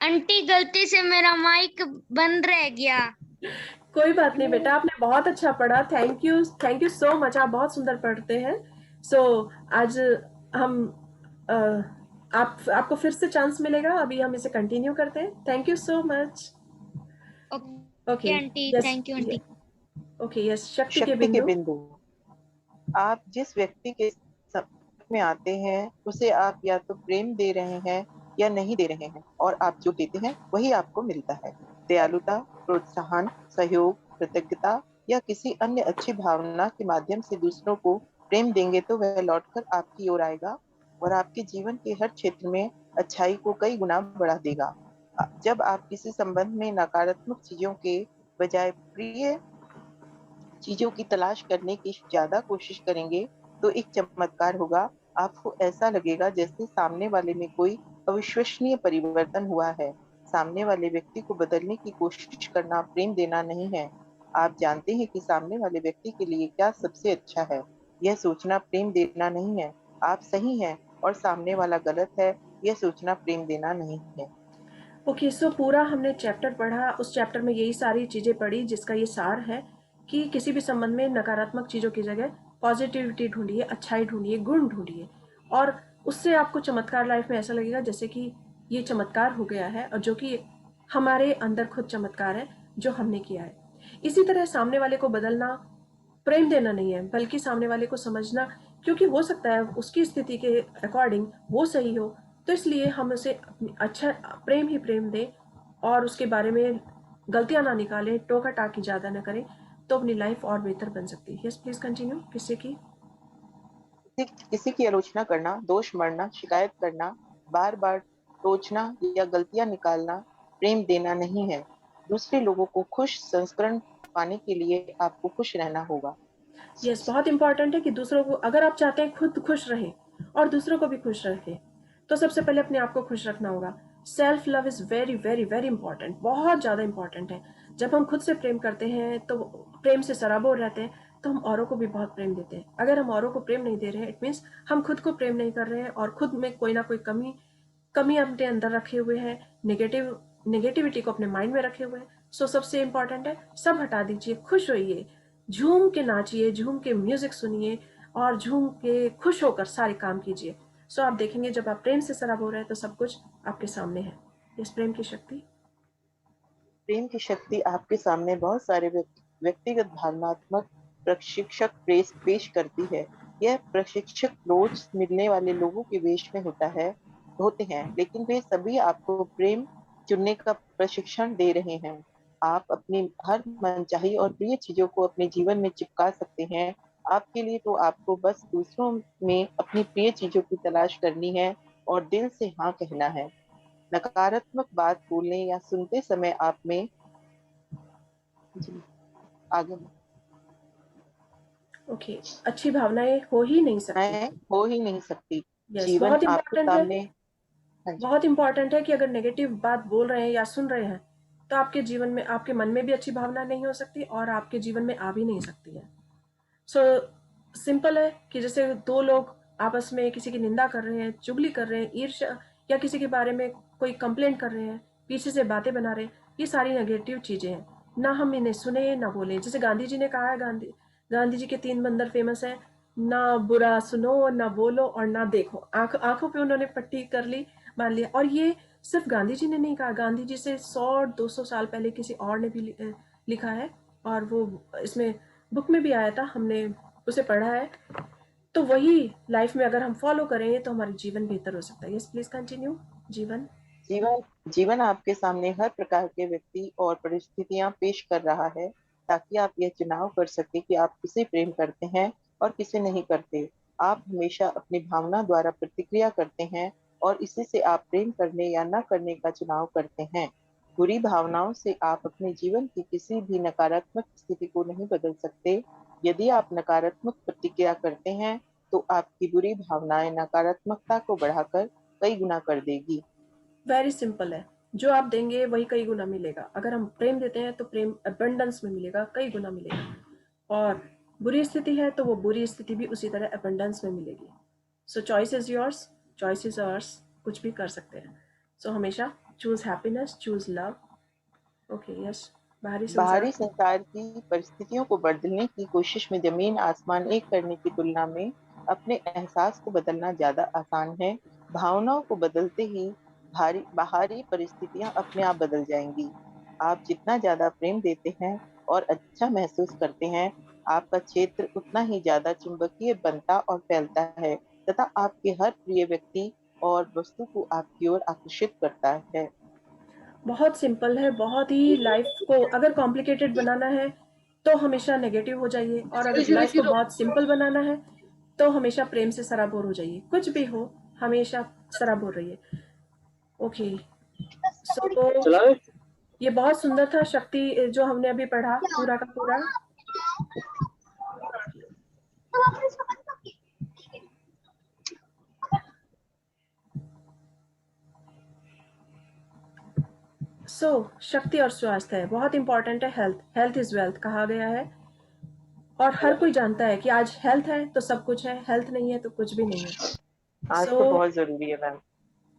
आंटी गलती से मेरा माइक बंद रह गया। कोई बात नहीं बेटा, आपने बहुत अच्छा पढ़ा। थैंक यू सो मच, आप बहुत सुंदर पढ़ते हैं। सो आज हम आपको फिर से चांस मिलेगा, अभी हम इसे कंटिन्यू करते हैं। Thank you so much. Okay okay, aunty, yes, thank you aunty. Okay, yes, शक्ति के शक्ति के बिंदु। बिंदु, आप जिस व्यक्ति के संपर्क में आते हैं उसे आप या तो प्रेम दे रहे हैं या नहीं दे रहे हैं, और आप जो देते हैं वही आपको मिलता है। दयालुता, प्रोत्साहन, सहयोग, कृतज्ञता या किसी अन्य अच्छी भावना के माध्यम से दूसरों को प्रेम देंगे तो वह लौटकर आपकी ओर आएगा और आपके जीवन के हर क्षेत्र में अच्छाई को कई गुना बढ़ा देगा। जब आप किसी संबंध में नकारात्मक चीजों के बजाय प्रिय चीजों की तलाश करने की ज्यादा कोशिश करेंगे तो एक चमत्कार होगा। आपको ऐसा लगेगा जैसे सामने वाले में कोई अविश्वसनीय परिवर्तन हुआ है। सामने वाले व्यक्ति को बदलने की कोशिश करना प्रेम देना नहीं है। आप जानते हैं कि सामने वाले व्यक्ति के लिए क्या सबसे अच्छा है। यह सोचना प्रेम देना नहीं है। आप सही हैं और सामने वाला गलत है, यह सोचना प्रेम देना नहीं है। ओके, सो पूरा हमने चैप्टर पढ़ा, उस चैप्टर में यही सारी चीजें पढ़ी, जिसका ये सार है कि किसी भी संबंध में नकारात्मक चीजों की जगह पॉजिटिविटी ढूंढिए, अच्छाई ढूंढिए, गुण ढूंढिए, और उससे आपको चमत्कार लाइफ में ऐसा लगेगा जैसे कि ये चमत्कार हो गया है, और जो कि हमारे अंदर खुद चमत्कार है जो हमने किया है। इसी तरह सामने वाले को बदलना प्रेम देना नहीं है, बल्कि सामने वाले को समझना, क्योंकि हो सकता है उसकी स्थिति के अकॉर्डिंग वो सही हो, तो इसलिए हम उसे अच्छा प्रेम ही प्रेम दें और उसके बारे में गलतियां ना निकालें, टोका टाकी ज़्यादा ना करें, तो अपनी लाइफ और बेहतर बन सकती है। Yes please continue. किसी की किसी की आलोचना करना, दोष मढ़ना, शिकायत करना, बार बार टोचना या गलतियां निकालना प्रेम देना नहीं है। दूसरे लोगों को खुश संस्करण पाने के लिए आपको खुश रहना होगा। यस, बहुत इंपॉर्टेंट है कि दूसरों को, अगर आप चाहते हैं खुद खुश रहें और दूसरों को भी खुश रखें, तो सबसे पहले अपने आप को खुश रखना होगा। Self love is very very very important, बहुत ज़्यादा इंपॉर्टेंट है। जब हम खुद से प्रेम करते हैं, तो प्रेम से सराबोर रहते हैं, तो हम औरों को भी बहुत प्रेम देते हैं। अगर हम औरों को प्रेम नहीं दे रहे हैं, इट मीन्स हम खुद को प्रेम नहीं कर रहे हैं और खुद में कोई ना कोई कमी कमी अपने अंदर रखे हुए हैं, नेगेटिविटी को अपने माइंड में रखे हुए हैं। सो सबसे इंपॉर्टेंट है, सब हटा दीजिए, खुश होइए, झूम के नाचिए, झूम के म्यूजिक सुनिए और झूम के खुश होकर सारे काम कीजिए। सो आप देखेंगे जब आप प्रेम से सराब हो रहे हैं तो सब कुछ आपके सामने है। इस प्रेम की शक्ति। प्रेम की शक्ति आपके सामने बहुत सारे व्यक्तिगत भावनात्मक प्रशिक्षक पेश करती है। यह प्रशिक्षक रोज मिलने वाले लोगों के वेश में होते हैं, लेकिन वे सभी आपको प्रेम चुनने का प्रशिक्षण दे रहे हैं। आप अपनी हर मनचाही और प्रिय चीजों को अपने जीवन में चिपका सकते हैं। आपके लिए तो आपको बस दूसरों में अपनी प्रिय चीजों की तलाश करनी है और दिल से हाँ कहना है। नकारात्मक बात बोलने या सुनते समय आप में जी आगे ओके, अच्छी भावनाएं हो ही नहीं सकती। मैं हो ही नहीं सकती। यस, जीवन बहुत आपके इंपॉर्टेंट है। सामने। हाँ जी। बहुत इंपॉर्टेंट है कि अगर नेगेटिव बात बोल रहे हैं या सुन रहे हैं, तो आपके जीवन में, आपके मन में भी अच्छी भावना नहीं हो सकती और आपके जीवन में आ भी नहीं सकती है। सो सिंपल है कि जैसे दो लोग आपस में किसी की निंदा कर रहे हैं, चुगली कर रहे हैं, ईर्ष्या या किसी के बारे में कोई कंप्लेंट कर रहे हैं, पीछे से बातें बना रहे हैं, ये सारी नेगेटिव चीज़ें हैं। ना हम इन्हें सुने ना बोले। जैसे गांधी जी ने कहा है, गांधी जी के 3 बंदर फेमस हैं, ना बुरा सुनो, ना बोलो और ना देखो। आंखों पे उन्होंने पट्टी कर ली, मान लिया। और ये सिर्फ गांधी जी ने नहीं कहा, गांधी जी से 100-200 साल पहले किसी और ने भी लिखा है, और वो इसमें बुक में भी आया था, हमने उसे पढ़ा है। तो वही लाइफ में अगर हम फॉलो करें तो हमारा जीवन बेहतर हो सकता है। Yes please continue. जीवन। जीवन जीवन आपके सामने हर प्रकार के व्यक्ति और परिस्थितियां पेश कर रहा है, ताकि आप यह चुनाव कर सके कि आप किसे प्रेम करते हैं और किसे नहीं करते। आप हमेशा अपनी भावना द्वारा प्रतिक्रिया करते हैं और इसी से आप प्रेम करने या न करने का चुनाव करते हैं। बुरी भावनाओं से आप अपने जीवन की किसी भी नकारात्मक स्थिति को नहीं बदल सकते। यदि आप नकारात्मक प्रतिक्रिया करते हैं, तो आपकी बुरी भावनाएं नकारात्मकता को बढ़ाकर कई गुना कर देगी। वेरी सिंपल है, जो आप देंगे वही कई गुना मिलेगा। अगर हम प्रेम देते हैं तो प्रेम अबंडेंस में मिलेगा, कई गुना मिलेगा। और बुरी स्थिति है तो वो बुरी स्थिति भी उसी तरह अबंडेंस में मिलेगी। सो choice is yours, choice is ours, कुछ भी कर सकते हैं। सो हमेशा choose happiness, choose love. Okay yes. बाहरी संसार। बाहरी संसार की परिस्थितियों को बदलने की कोशिश में जमीन आसमान एक करने की तुलना में अपने एहसास को बदलना ज्यादा आसान है। भावनाओं को बदलते ही बाहरी परिस्थितियां अपने आप बदल जाएंगी। आप जितना ज्यादा प्रेम देते हैं और अच्छा महसूस करते हैं, आपका क्षेत्र उतना ही ज्यादा चुंबकीय बनता और फैलता है, तथा आपके हर प्रिय व्यक्ति और वस्तु को आपकी ओर आकर्षित करता है। बहुत सिंपल है, बहुत ही। लाइफ को अगर कॉम्प्लिकेटेड बनाना है तो हमेशा नेगेटिव हो जाइए, और अगर लाइफ को बहुत सिंपल बनाना है तो हमेशा प्रेम से सराबोर हो जाइए। कुछ भी हो, हमेशा सराबोर रहिए। ओके। सो ये बहुत सुंदर था शक्ति, जो हमने अभी पढ़ा पूरा का पूरा। शक्ति और स्वास्थ्य है, बहुत इंपॉर्टेंट है। हेल्थ, हेल्थ इज वेल्थ कहा गया है, और हर कोई जानता है कि आज हेल्थ है तो सब कुछ है, हेल्थ नहीं है तो कुछ भी नहीं है। आज तो सो बहुत जरूरी है मैम।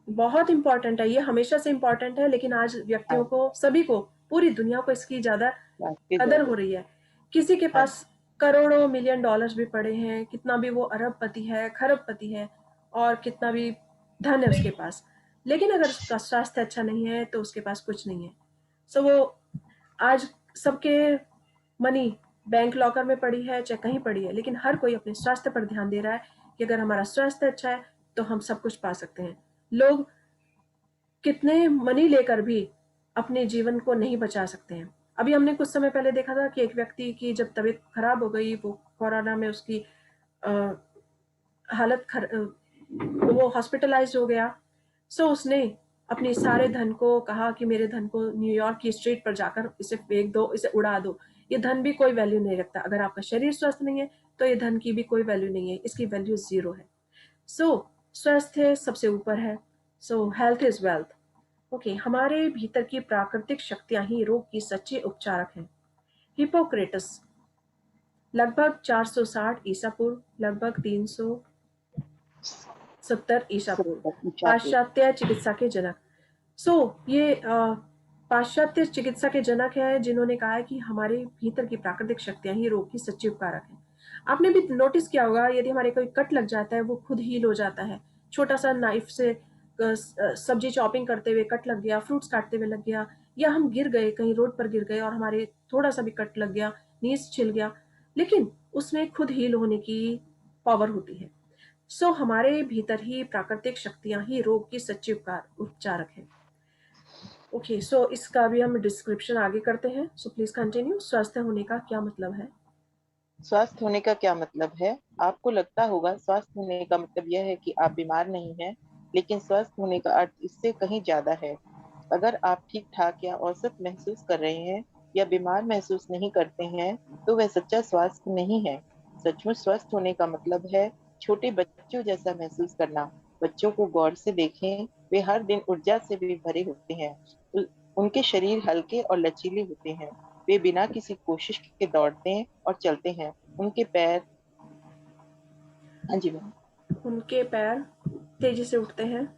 बहुत इंपॉर्टेंट है, ये हमेशा से इंपॉर्टेंट है, लेकिन आज व्यक्तियों आज को, सभी को, पूरी दुनिया को इसकी ज्यादा आज के कदर दौर हो रही है। किसी के आज पास करोड़ों मिलियन डॉलर्स भी पड़े हैं, कितना भी वो अरबपति है, खरबपति है, और कितना भी धन है उसके पास, लेकिन अगर उसका स्वास्थ्य अच्छा नहीं है तो उसके पास कुछ नहीं है। सो वो आज सबके मनी बैंक लॉकर में पड़ी है चाहे कहीं पड़ी है, लेकिन हर कोई अपने स्वास्थ्य पर ध्यान दे रहा है कि अगर हमारा स्वास्थ्य अच्छा है तो हम सब कुछ पा सकते हैं। लोग कितने मनी लेकर भी अपने जीवन को नहीं बचा सकते हैं। अभी हमने कुछ समय पहले देखा था कि एक व्यक्ति की जब तबीयत खराब हो गई, वो कोरोना में उसकी वो हॉस्पिटलाइज हो गया। सो उसने अपने सारे धन को कहा कि मेरे धन को न्यूयॉर्क की स्ट्रीट पर जाकर इसे फेंक दो, इसे उड़ा दो। ये धन भी कोई वैल्यू नहीं रखता। अगर आपका शरीर स्वस्थ नहीं है तो ये धन की भी कोई वैल्यू नहीं है, इसकी वैल्यू 0 है। सो स्वास्थ्य सबसे ऊपर है। सो हेल्थ इज वेल्थ। ओके, हमारे भीतर की प्राकृतिक शक्तियां ही रोग की सच्चे उपचारक हैं। हिपोक्रेटस लगभग 460 ईसा पूर्व, लगभग 370 ईसा पूर्व, पाश्चात्य चिकित्सा के जनक। ये पाश्चात्य चिकित्सा के जनक है जिन्होंने कहा है कि हमारे भीतर की प्राकृतिक शक्तियां ही रोग की सच्ची उपकारक हैं। आपने भी नोटिस किया होगा, यदि हमारे कोई कट लग जाता है वो खुद हील हो जाता है। छोटा सा नाइफ से सब्जी चॉपिंग करते हुए कट लग गया, फ्रूट्स काटते हुए लग गया, या हम गिर गए, कहीं रोड पर गिर गए और हमारे थोड़ा सा भी कट लग गया, नीज छिल गया, लेकिन उसमें खुद हील होने की पावर होती है। हमारे भीतर ही प्राकृतिक शक्तियां ही रोग की सच्ची उपचारक है। ओके, सो इसका भी हम डिस्क्रिप्शन आगे करते हैं। So please continue. स्वस्थ होने का क्या मतलब है? स्वस्थ होने का क्या मतलब है? आपको लगता होगा स्वस्थ होने का मतलब यह है कि आप बीमार नहीं हैं, लेकिन स्वस्थ होने का अर्थ इससे कहीं ज्यादा है। अगर आप ठीक ठाक या औसत महसूस कर रहे हैं या बीमार महसूस नहीं करते हैं, तो वह सच्चा स्वास्थ्य नहीं है। सचमुच स्वस्थ होने का मतलब है छोटे बच्चों जैसा महसूस करना। बच्चों को गौर से देखें, वे हर दिन ऊर्जा से भी भरे होते हैं। उनके शरीर हल्के और लचीले होते हैं। वे बिना किसी कोशिश के दौड़ते और चलते हैं। उनके पैर, हाँ जी मैम, उनके पैर तेजी से उठते हैं।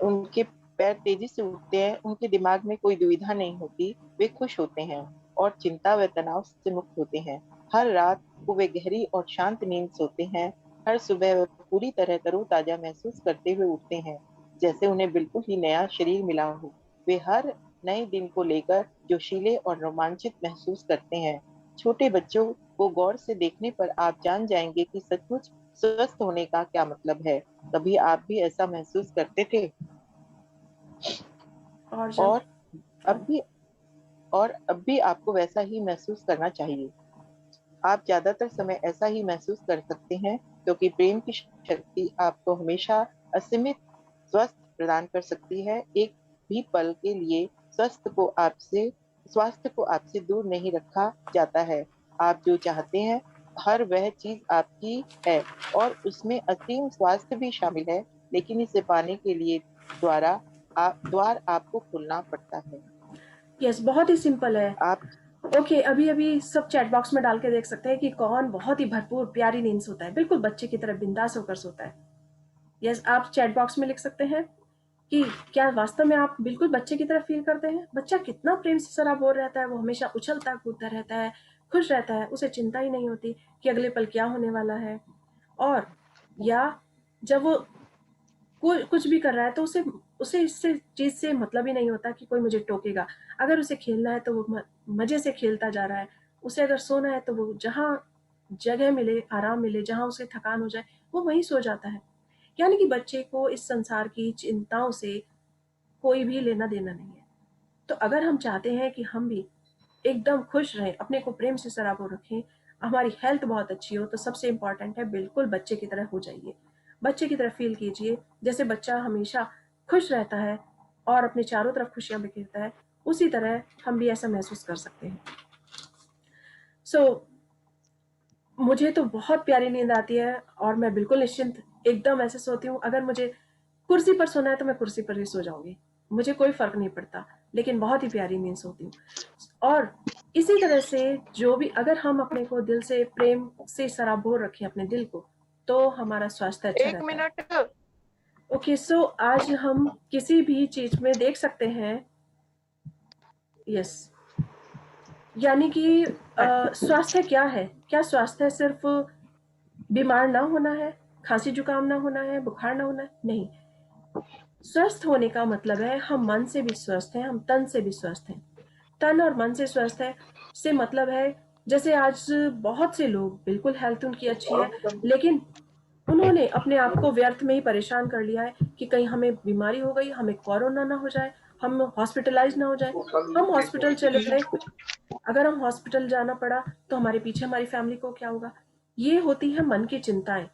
उनके पैर तेजी से उठते हैं। उनके दिमाग में कोई दुविधा नहीं होती। वे खुश होते हैं और चिंता व तनाव से मुक्त होते हैं। हर रात को वे गहरी और शांत नींद सोते हैं। हर सुबह वे पूरी तरह तरोताजा महसूस करते हुए उठते हैं, जैसे उन्हें बिल्कुल ही नया शरीर मिला हो। वे हर नए दिन को लेकर जोशीले और रोमांचित महसूस करते हैं। छोटे बच्चों को गौर से देखने पर आप जान जाएंगे कि सचमुच स्वस्थ होने का क्या मतलब है। कभी आप भी ऐसा महसूस करते थे? और जब और अब भी और अब भी आपको वैसा ही महसूस करना चाहिए। आप ज्यादातर समय ऐसा ही महसूस कर सकते हैं, क्योंकि प्रेम की शक्ति आपको हमेशा असीमित स्वस्थ प्रदान कर सकती है। एक भी पल के लिए स्वास्थ्य को आपसे दूर नहीं रखा जाता है। आप जो चाहते हैं हर वह चीज आपकी है, और उसमें असीम स्वास्थ्य भी शामिल है, लेकिन इसे पाने के लिए द्वार आपको खोलना पड़ता है। यस, बहुत ही सिंपल है। आप ओके, अभी अभी सब चैट बॉक्स में डाल के देख सकते हैं कि कौन बहुत ही भरपूर प्यारी नींद सोता है, बिल्कुल बच्चे की तरह बिंदास होकर सोता है। यस, आप चैट बॉक्स में लिख सकते हैं कि क्या वास्तव में आप बिल्कुल बच्चे की तरह फील करते हैं? बच्चा कितना प्रेम से सराबोर रहता है, वो हमेशा उछलता कूदता रहता है, खुश रहता है, उसे चिंता ही नहीं होती कि अगले पल क्या होने वाला है। और या जब वो कुछ भी कर रहा है तो उसे उसे इससे चीज से मतलब ही नहीं होता कि कोई मुझे टोकेगा। अगर उसे खेलना है तो वो मजे से खेलता जा रहा है। उसे अगर सोना है तो वो जहाँ जगह मिले, आराम मिले, जहाँ उसे थकान हो जाए वो वहीं सो जाता है। यानी कि बच्चे को इस संसार की चिंताओं से कोई भी लेना देना नहीं है। तो अगर हम चाहते हैं कि हम भी एकदम खुश रहें, अपने को प्रेम से सराबोर रखें, हमारी हेल्थ बहुत अच्छी हो, तो सबसे इम्पॉर्टेंट है बिल्कुल बच्चे की तरह हो जाइए। बच्चे की तरह फील कीजिए, जैसे बच्चा हमेशा खुश रहता है और अपने चारों तरफ खुशियां बिखेरता है, उसी तरह हम भी ऐसा महसूस कर सकते हैं। मुझे तो बहुत प्यारी नींद आती है और मैं बिल्कुल निश्चिंत एकदम ऐसे सोती हूँ। अगर मुझे कुर्सी पर सोना है तो मैं कुर्सी पर ही सो जाऊंगी, मुझे कोई फर्क नहीं पड़ता, लेकिन बहुत ही प्यारी नींद सोती हूँ। और इसी तरह से जो भी, अगर हम अपने को दिल से प्रेम से सराबोर रखें अपने दिल को, तो हमारा स्वास्थ्य अच्छा एक रहता है। मिनट। ओके, आज हम किसी भी चीज में देख सकते हैं। यस, यानी कि स्वास्थ्य क्या है? क्या स्वास्थ्य सिर्फ बीमार ना होना है, खांसी जुकाम ना होना है, बुखार ना होना है? नहीं, स्वस्थ होने का मतलब है हम मन से भी स्वस्थ हैं, हम तन से भी स्वस्थ हैं। तन और मन से स्वस्थ है से मतलब है जैसे आज बहुत से लोग बिल्कुल हेल्थ उनकी अच्छी है, लेकिन उन्होंने अपने आप को व्यर्थ में ही परेशान कर लिया है कि कहीं हमें बीमारी हो गई, हमें कोरोना ना हो जाए, हम हॉस्पिटलाइज ना हो जाए। हम हॉस्पिटल चले गए, अगर हम हॉस्पिटल जाना पड़ा तो हमारे पीछे हमारी फैमिली को क्या होगा। ये होती है मन की चिंताएं।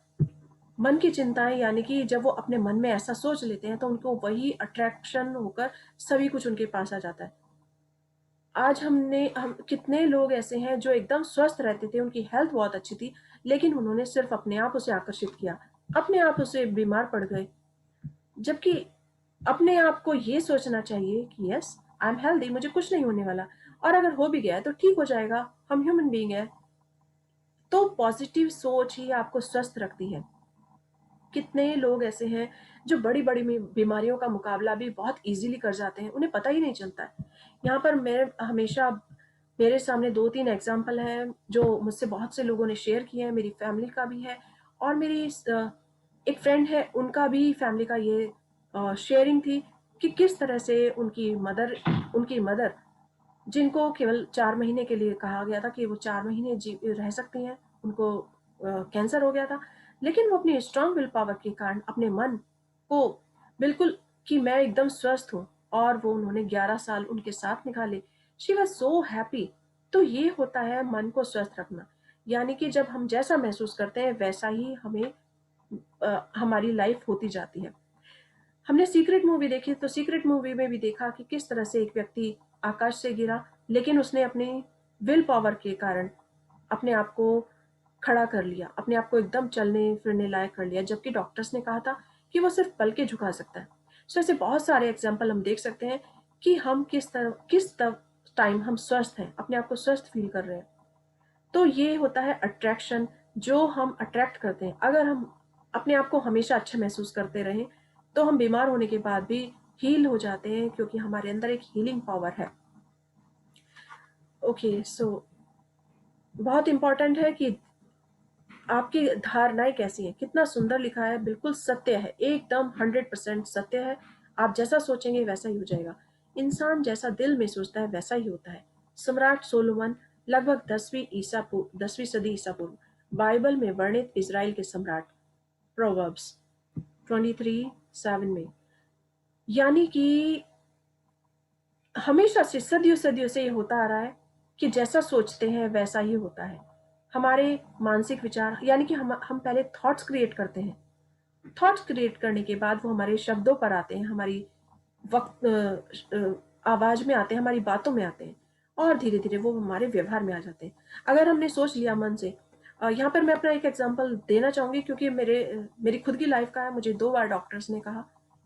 मन की चिंताएं यानी कि जब वो अपने मन में ऐसा सोच लेते हैं तो उनको वही अट्रैक्शन होकर सभी कुछ उनके पास आ जाता है। आज हम कितने लोग ऐसे हैं जो एकदम स्वस्थ रहते थे, उनकी हेल्थ बहुत अच्छी थी, लेकिन उन्होंने सिर्फ अपने आप उसे आकर्षित किया, अपने आप उसे बीमार पड़ गए। जबकि अपने आप को ये सोचना चाहिए कि यस, आई एम हेल्दी, मुझे कुछ नहीं होने वाला, और अगर हो भी गया है तो ठीक हो जाएगा, हम ह्यूमन बीइंग है। तो पॉजिटिव सोच ही आपको स्वस्थ रखती है। कितने लोग ऐसे हैं जो बड़ी बड़ी बीमारियों का मुकाबला भी बहुत इजीली कर जाते हैं, उन्हें पता ही नहीं चलता है। यहाँ पर मैं हमेशा, मेरे सामने 2-3 एग्जाम्पल हैं जो मुझसे बहुत से लोगों ने शेयर किए हैं, मेरी फैमिली का भी है, और मेरी एक फ्रेंड है, उनका भी फैमिली का ये शेयरिंग थी कि किस तरह से उनकी मदर जिनको केवल 4 महीने के लिए कहा गया था कि वो 4 महीने रह सकती हैं, उनको कैंसर हो गया था, लेकिन वो अपनी स्ट्रांग विल पावर के कारण अपने मन को बिल्कुल कि मैं एकदम स्वस्थ हूँ, और वो उन्होंने 11 साल उनके साथ निकाले। She was so happy. तो ये होता है मन को स्वस्थ रखना, यानी कि जब हम जैसा महसूस करते हैं वैसा ही हमें हमारी लाइफ होती जाती है। हमने सीक्रेट मूवी देखी, तो सीक्रेट मूवी में भी देखा कि किस तरह से एक व्यक्ति आकाश से गिरा, लेकिन उसने अपनी विल पावर के कारण अपने आप को खड़ा कर लिया, अपने आप को एकदम चलने फिरने लायक कर लिया, जबकि डॉक्टर्स ने कहा था कि वो सिर्फ पल के झुका सकता है। सो ऐसे बहुत सारे एग्जाम्पल हम देख सकते हैं कि हम किस टाइम हम स्वस्थ हैं, अपने आप को स्वस्थ फील कर रहे हैं। तो ये होता है अट्रैक्शन, जो हम अट्रैक्ट करते हैं। अगर हम अपने आप को हमेशा अच्छा महसूस करते रहें तो हम बीमार होने के बाद भी हील हो जाते हैं, क्योंकि हमारे अंदर एक हीलिंग पावर है। ओके, सो बहुत इंपॉर्टेंट है कि आपकी धारणाएं कैसी हैं। कितना सुंदर लिखा है, बिल्कुल सत्य है, एकदम 100% सत्य है। आप जैसा सोचेंगे वैसा ही हो जाएगा। इंसान जैसा दिल में सोचता है वैसा ही होता है। सम्राट सोलोमन लगभग 10वीं सदी ईसा पूर्व, बाइबल में वर्णित इजराइल के सम्राट, प्रोवर्ब्स 23:7 में, यानी कि हमेशा से सदियों सदियों से ये होता आ रहा है कि जैसा सोचते हैं वैसा ही होता है। हमारे मानसिक विचार, यानी कि हम पहले थॉट्स क्रिएट करते हैं, थॉट्स क्रिएट करने के बाद वो हमारे शब्दों पर आते हैं, हमारी आवाज में आते हैं, हमारी बातों में आते हैं, और धीरे धीरे वो हमारे व्यवहार में आ जाते हैं। अगर हमने सोच लिया मन से, यहाँ पर मैं अपना एक एग्जांपल देना चाहूंगी, क्योंकि मेरी खुद की लाइफ का है। मुझे 2 बार डॉक्टर्स ने कहा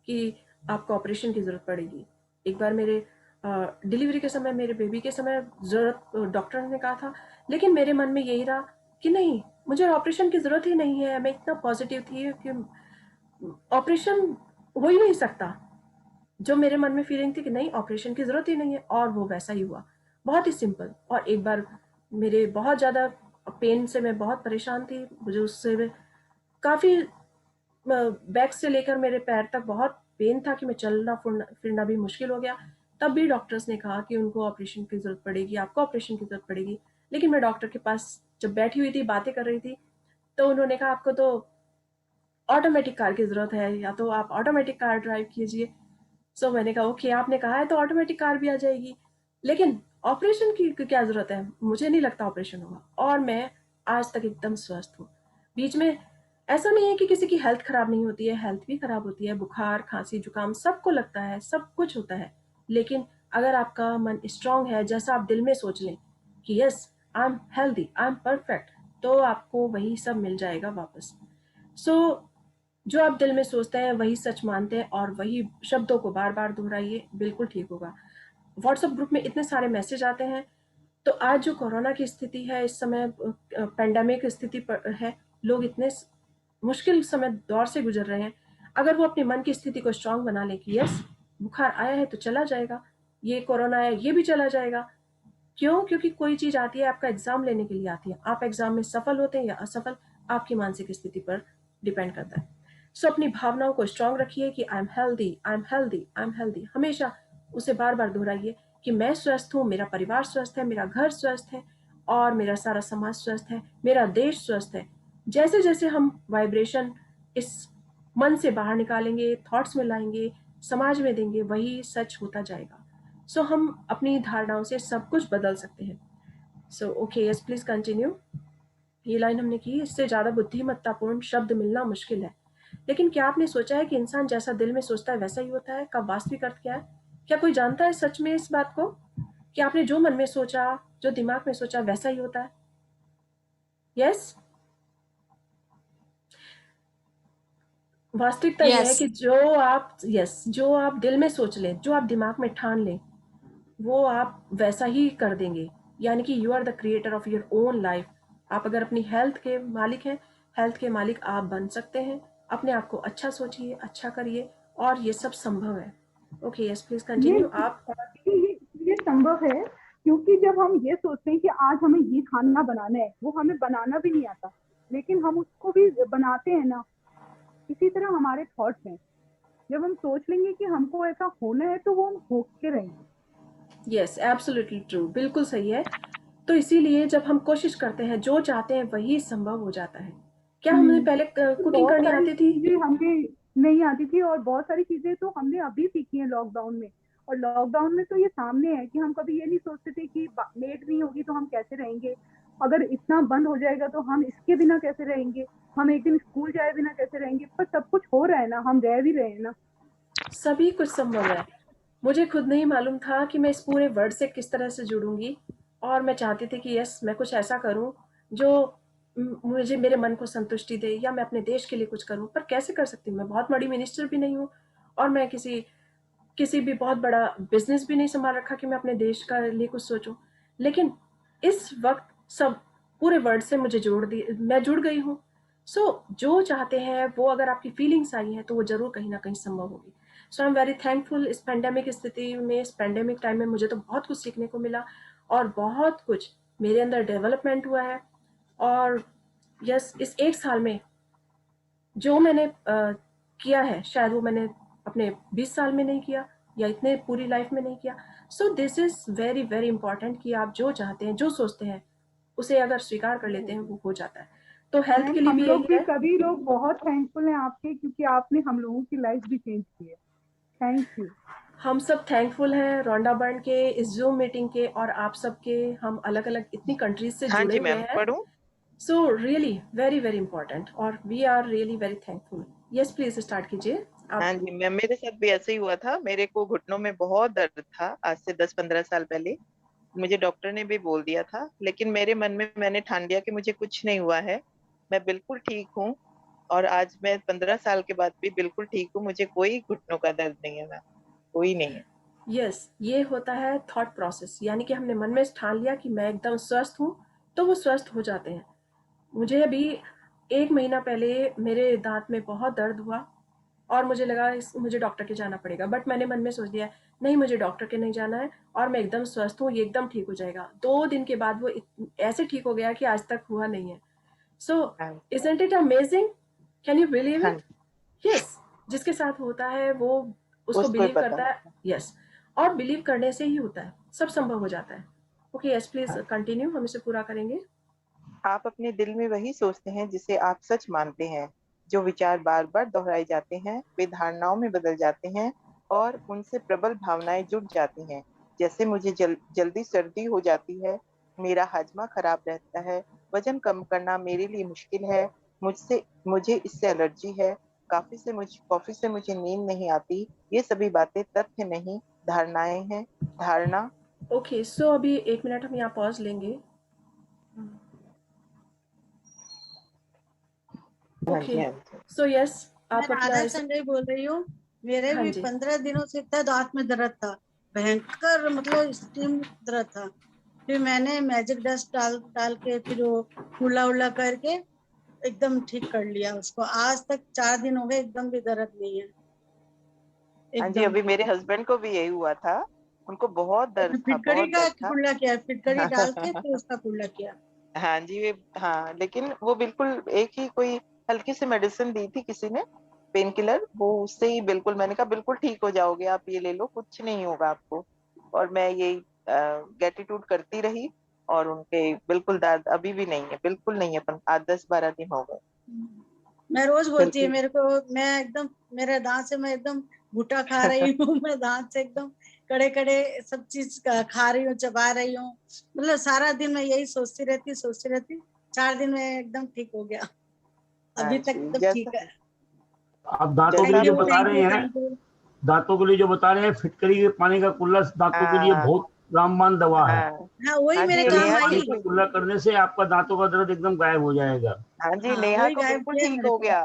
कि आपको ऑपरेशन की जरूरत पड़ेगी। एक बार मेरे डिलीवरी के समय, मेरे बेबी के समय जरूरत डॉक्टर ने कहा था, लेकिन मेरे मन में यही रहा कि नहीं, मुझे ऑपरेशन की जरूरत ही नहीं है। मैं इतना पॉजिटिव थी कि ऑपरेशन हो ही नहीं सकता। जो मेरे मन में फीलिंग थी कि नहीं, ऑपरेशन की जरूरत ही नहीं है, और वो वैसा ही हुआ, बहुत ही सिंपल। और एक बार मेरे बहुत ज़्यादा पेन से मैं बहुत परेशान थी, मुझे उससे काफ़ी बैक से लेकर मेरे पैर तक बहुत पेन था कि मैं चलना फिरना भी मुश्किल हो गया। तब भी डॉक्टर्स ने कहा कि उनको ऑपरेशन की ज़रूरत पड़ेगी, आपको ऑपरेशन की ज़रूरत पड़ेगी। लेकिन मैं डॉक्टर के पास जब बैठी हुई थी, बातें कर रही थी, तो उन्होंने कहा आपको तो ऑटोमेटिक कार की ज़रूरत है, या तो आप ऑटोमेटिक कार ड्राइव कीजिए। सो मैंने कहा ओके, आपने कहा है तो ऑटोमेटिक कार भी आ जाएगी, लेकिन ऑपरेशन की क्या ज़रूरत है, मुझे नहीं लगता ऑपरेशन होगा। और मैं आज तक एकदम स्वस्थ हूँ। बीच में ऐसा नहीं है कि किसी की हेल्थ खराब नहीं होती है, हेल्थ भी खराब होती है, बुखार खांसी जुकाम सबको लगता है, सब कुछ होता है। लेकिन अगर आपका मन स्ट्रांग है, जैसा आप दिल में सोच लें कि yes, I am healthy, I am perfect, तो आपको वही सब मिल जाएगा वापस। सो जो आप दिल में सोचते हैं वही सच मानते हैं, और वही शब्दों को बार बार दोहराइए, बिल्कुल ठीक होगा। व्हाट्सएप ग्रुप में इतने सारे मैसेज आते हैं। तो आज जो कोरोना की स्थिति है, इस समय पेंडेमिक स्थिति पर है, लोग इतने मुश्किल समय दौर से गुजर रहे हैं। अगर वो अपने मन की स्थिति को स्ट्रांग बना ले कि यस, बुखार आया है तो चला जाएगा, ये कोरोना है ये भी चला जाएगा। क्यों? क्योंकि कोई चीज आती है, आपका एग्जाम लेने के लिए आती है, आप एग्जाम में सफल होते हैं या असफल, आपकी मानसिक स्थिति पर डिपेंड करता है। सो अपनी भावनाओं को स्ट्रांग रखिए कि आई am healthy, I am healthy, I am healthy. हमेशा उसे बार बार दोहराइए कि मैं स्वस्थ हूँ, मेरा परिवार स्वस्थ है, मेरा घर स्वस्थ है, और मेरा सारा समाज स्वस्थ है, मेरा देश स्वस्थ है। जैसे जैसे हम वाइब्रेशन इस मन से बाहर निकालेंगे, थॉट्स में लाएंगे, समाज में देंगे, वही सच होता जाएगा। सो हम अपनी धारणाओं से सब कुछ बदल सकते हैं। So okay, yes please continue. ये लाइन हमने की, इससे ज़्यादा बुद्धिमत्तापूर्ण शब्द मिलना मुश्किल है। लेकिन क्या आपने सोचा है कि इंसान जैसा दिल में सोचता है वैसा ही होता है? का वास्तविक अर्थ क्या है? क्या कोई जानता है सच में इस बात को कि आपने जो मन में सोचा, जो दिमाग में सोचा, वैसा ही होता है? यस? वास्तविकता यह है यस, कि जो आप दिल में सोच लें, जो आप दिमाग में ठान लें, वो आप वैसा ही कर देंगे। यानी कि you are the creator of your own life. आप अगर अपनी हेल्थ के मालिक हैं, हेल्थ के मालिक आप बन सकते हैं। अपने आप को अच्छा सोचिए, अच्छा करिए, और ये सब संभव है। ओके, यस प्लीज ये कंटिन्यू। आप ये इसलिए संभव है क्योंकि जब हम ये सोचते हैं कि आज हमें ये खाना बनाना है, वो हमें बनाना भी नहीं आता, लेकिन हम उसको भी बनाते हैं ना। इसी तरह हमारे थॉट्स हैं, जब हम सोच लेंगे कि हमको ऐसा होना है तो वो हम होके रहेंगे। यस, एब्सोल्युटली ट्रू, बिल्कुल सही है। तो इसीलिए जब हम कोशिश करते हैं, जो चाहते हैं वही संभव हो जाता है। क्या हमें पहले कुकिंग बहुत करनी सारी आती थी? चीजें हमें नहीं आती थी और बहुत सारी चीजें तो हमने अभी सीखी है लॉकडाउन में। और लॉकडाउन में तो ये सामने है कि हम कभी ये नहीं सोचते थे कि मेड नहीं होगी तो हम कैसे रहेंगे, अगर इतना बंद हो जाएगा तो हम इसके बिना कैसे रहेंगे, हम एक दिन स्कूल जाए बिना कैसे रहेंगे। पर सब कुछ हो रहा है ना, हम रह भी रहे हैं ना। सभी कुछ संभव है। मुझे खुद नहीं मालूम था कि मैं इस पूरे वर्ड से किस तरह से जुड़ूंगी, और मैं चाहती थी कि यस, मैं कुछ ऐसा करूं जो मुझे मेरे मन को संतुष्टि दे, या मैं अपने देश के लिए कुछ करूं। पर कैसे कर सकती हूँ? मैं बहुत बड़ी मिनिस्टर भी नहीं हूँ, और मैं किसी किसी भी बहुत बड़ा बिजनेस भी नहीं संभाल रखा कि मैं अपने देश का लिए कुछ सोचूं। लेकिन इस वक्त सब पूरे वर्ड से मुझे जोड़ दी, मैं जुड़ गई हूँ। जो चाहते हैं वो, अगर आपकी फीलिंग्स आई हैं तो वो जरूर कहीं ना कहीं संभव होगी। सो आई एम वेरी थैंकफुल। इस पेंडेमिक स्थिति में, इस पेंडेमिक टाइम में मुझे तो बहुत कुछ सीखने को मिला, और बहुत कुछ मेरे अंदर डेवलपमेंट हुआ है। और यस, इस एक साल में जो मैंने किया है, शायद वो मैंने अपने 20 साल में नहीं किया, या इतने पूरी लाइफ में नहीं किया। So this is very very important कि आप जो चाहते हैं, जो सोचते हैं, उसे अगर स्वीकार कर लेते हैं, वो हो जाता है। तो हेल्थ मैम के लिए हम भी लोग यही भी, है। सभी लोग बहुत थैंकफुल हैं आपके, क्योंकि आपने हम लोगों की लाइफ भी चेंज की है। Thank you. हम सब थैंकफुल हैं रोंडा बर्न के इस जूम मीटिंग के, और आप सबके। हम अलग अलग इतनी कंट्रीज से हाँ जुड़े जी हुए मैम, हैं। पढ़ूं? So really very very important, और we are really very thankful. Yes please start कीजिए हाँ आप। जी मैम, मेरे साथ भी ऐसे ही हुआ था। मेरे को घुटनों में बहुत दर्द था आज से 10-15 साल पहले। मुझे डॉक्टर ने भी बोल दिया था, लेकिन मेरे मन में मैंने ठान लिया कि मुझे कुछ नहीं हुआ है, मैं बिल्कुल ठीक हूँ। और आज मैं 15 साल के बाद भी बिल्कुल ठीक हूँ, मुझे कोई घुटनों का दर्द नहीं है मैम, कोई नहीं है। यस, ये होता है थॉट प्रोसेस। यानी कि हमने मन में ठान लिया कि मैं एकदम स्वस्थ हूँ, तो वो स्वस्थ हो जाते हैं। मुझे अभी 1 महीना पहले मेरे दांत में बहुत दर्द हुआ, और मुझे लगा मुझे डॉक्टर के जाना पड़ेगा। बट मैंने मन में सोच लिया, नहीं, मुझे डॉक्टर के नहीं जाना है, और मैं एकदम स्वस्थ हूँ, ये एकदम ठीक हो जाएगा। 2 दिन के बाद वो ऐसे ठीक हो गया कि आज तक हुआ नहीं है। सो हाँ isn't it amazing? Can you believe हाँ, इट? यस, जिसके साथ होता है वो उसको उसको ही बिलीव पता करता है। है। यस, और बिलीव करने से ही होता है, सब संभव हो जाता है। ओके, यस प्लीज हाँ। कंटिन्यू, हम इसे पूरा करेंगे। आप अपने दिल में वही सोचते हैं जिसे आप सच मानते हैं। जो विचार बार बार दोहराए जाते हैं वे धारणाओं में बदल जाते हैं, और उनसे प्रबल भावनाएं जुड़ जाती हैं। जैसे मुझे जल्दी सर्दी हो जाती है, मेरा हाजमा खराब रहता है, वजन कम करना मेरे लिए मुश्किल है, मुझसे मुझे इससे एलर्जी है, कॉफी से मुझे नींद नहीं आती। ये सभी बातें तथ्य नहीं, धारणाएं हैं। धारणा। ओके, सो अभी 1 मिनट हम यहाँ पॉज लेंगे। हाँ ओके, जी, हाँ जी। सो यस, मैं आप अपना राधा संजय बोल रही हूँ। मेरे हाँ भी जी। 15 दिनों से इतना दांत में दर्द था, भयंकर, मतलब स्टीम दर्द था। फिर मैंने मैजिक डस्ट डाल डाल के, फिर वो कुल्ला उल्ला करके एकदम ठीक कर लिया उसको। आज तक 4 दिन हो गए, एकदम भी दर्द नहीं है, हाँ जी, एकदम। अभी मेरे हस्बैंड को भी यही हुआ था। उनको बहुत तो दर्द फिर था, फिटकरी बहुत का दर्द था। कुल्ला किया, फिटकरी डाल के फिर उसका कुल्ला किया। हाँ जी, हाँ, लेकिन वो बिल्कुल एक ही कोई हल्की सी मेडिसिन दी थी किसी ने, पेन किलर, वो उससे ही बिल्कुल, मैंने कहा बिल्कुल ठीक हो जाओगे आप, ये ले लो, कुछ नहीं होगा आपको। और मैं यही ग्रेटिट्यूड करती रही। और उनके बिल्कुल दांत अभी भी नहीं है, बिल्कुल नहीं है, 8-10-12 दिन हो गए। मैं रोज बोलती है बिल्कुल। मेरे को, मैं एकदम मेरे दांत से मैं एकदम घुटा खा रही हूँ। मैं दांत से एकदम कड़े कड़े सब चीज खा रही हूँ, चबा रही हूँ। मतलब सारा दिन मैं यही सोचती रहती। 4 दिन में एकदम ठीक हो गया, हाँ अभी तक जी, तो ठीक जैसा है। आप दांतों के जैसा लिए जो थैंक यू बता थैंक रहे यू हैं, थैंक यू। दांतों के लिए जो बता रहे हैं, फिटकरी के पानी का कुल्ला दांतों के लिए हाँ बहुत रामबाण दवा है। हाँ हाँ वही हाँ मेरे जी, फिटकरी के काम नेहा पानी आई। का दीदी। कुल्ला करने से आपका दांतों का दर्द एकदम गायब हो जाएगा। हाँ जी, हाँ नेहा वही को गायब बिल्कुल किया ठीक मेरे हो को। गया।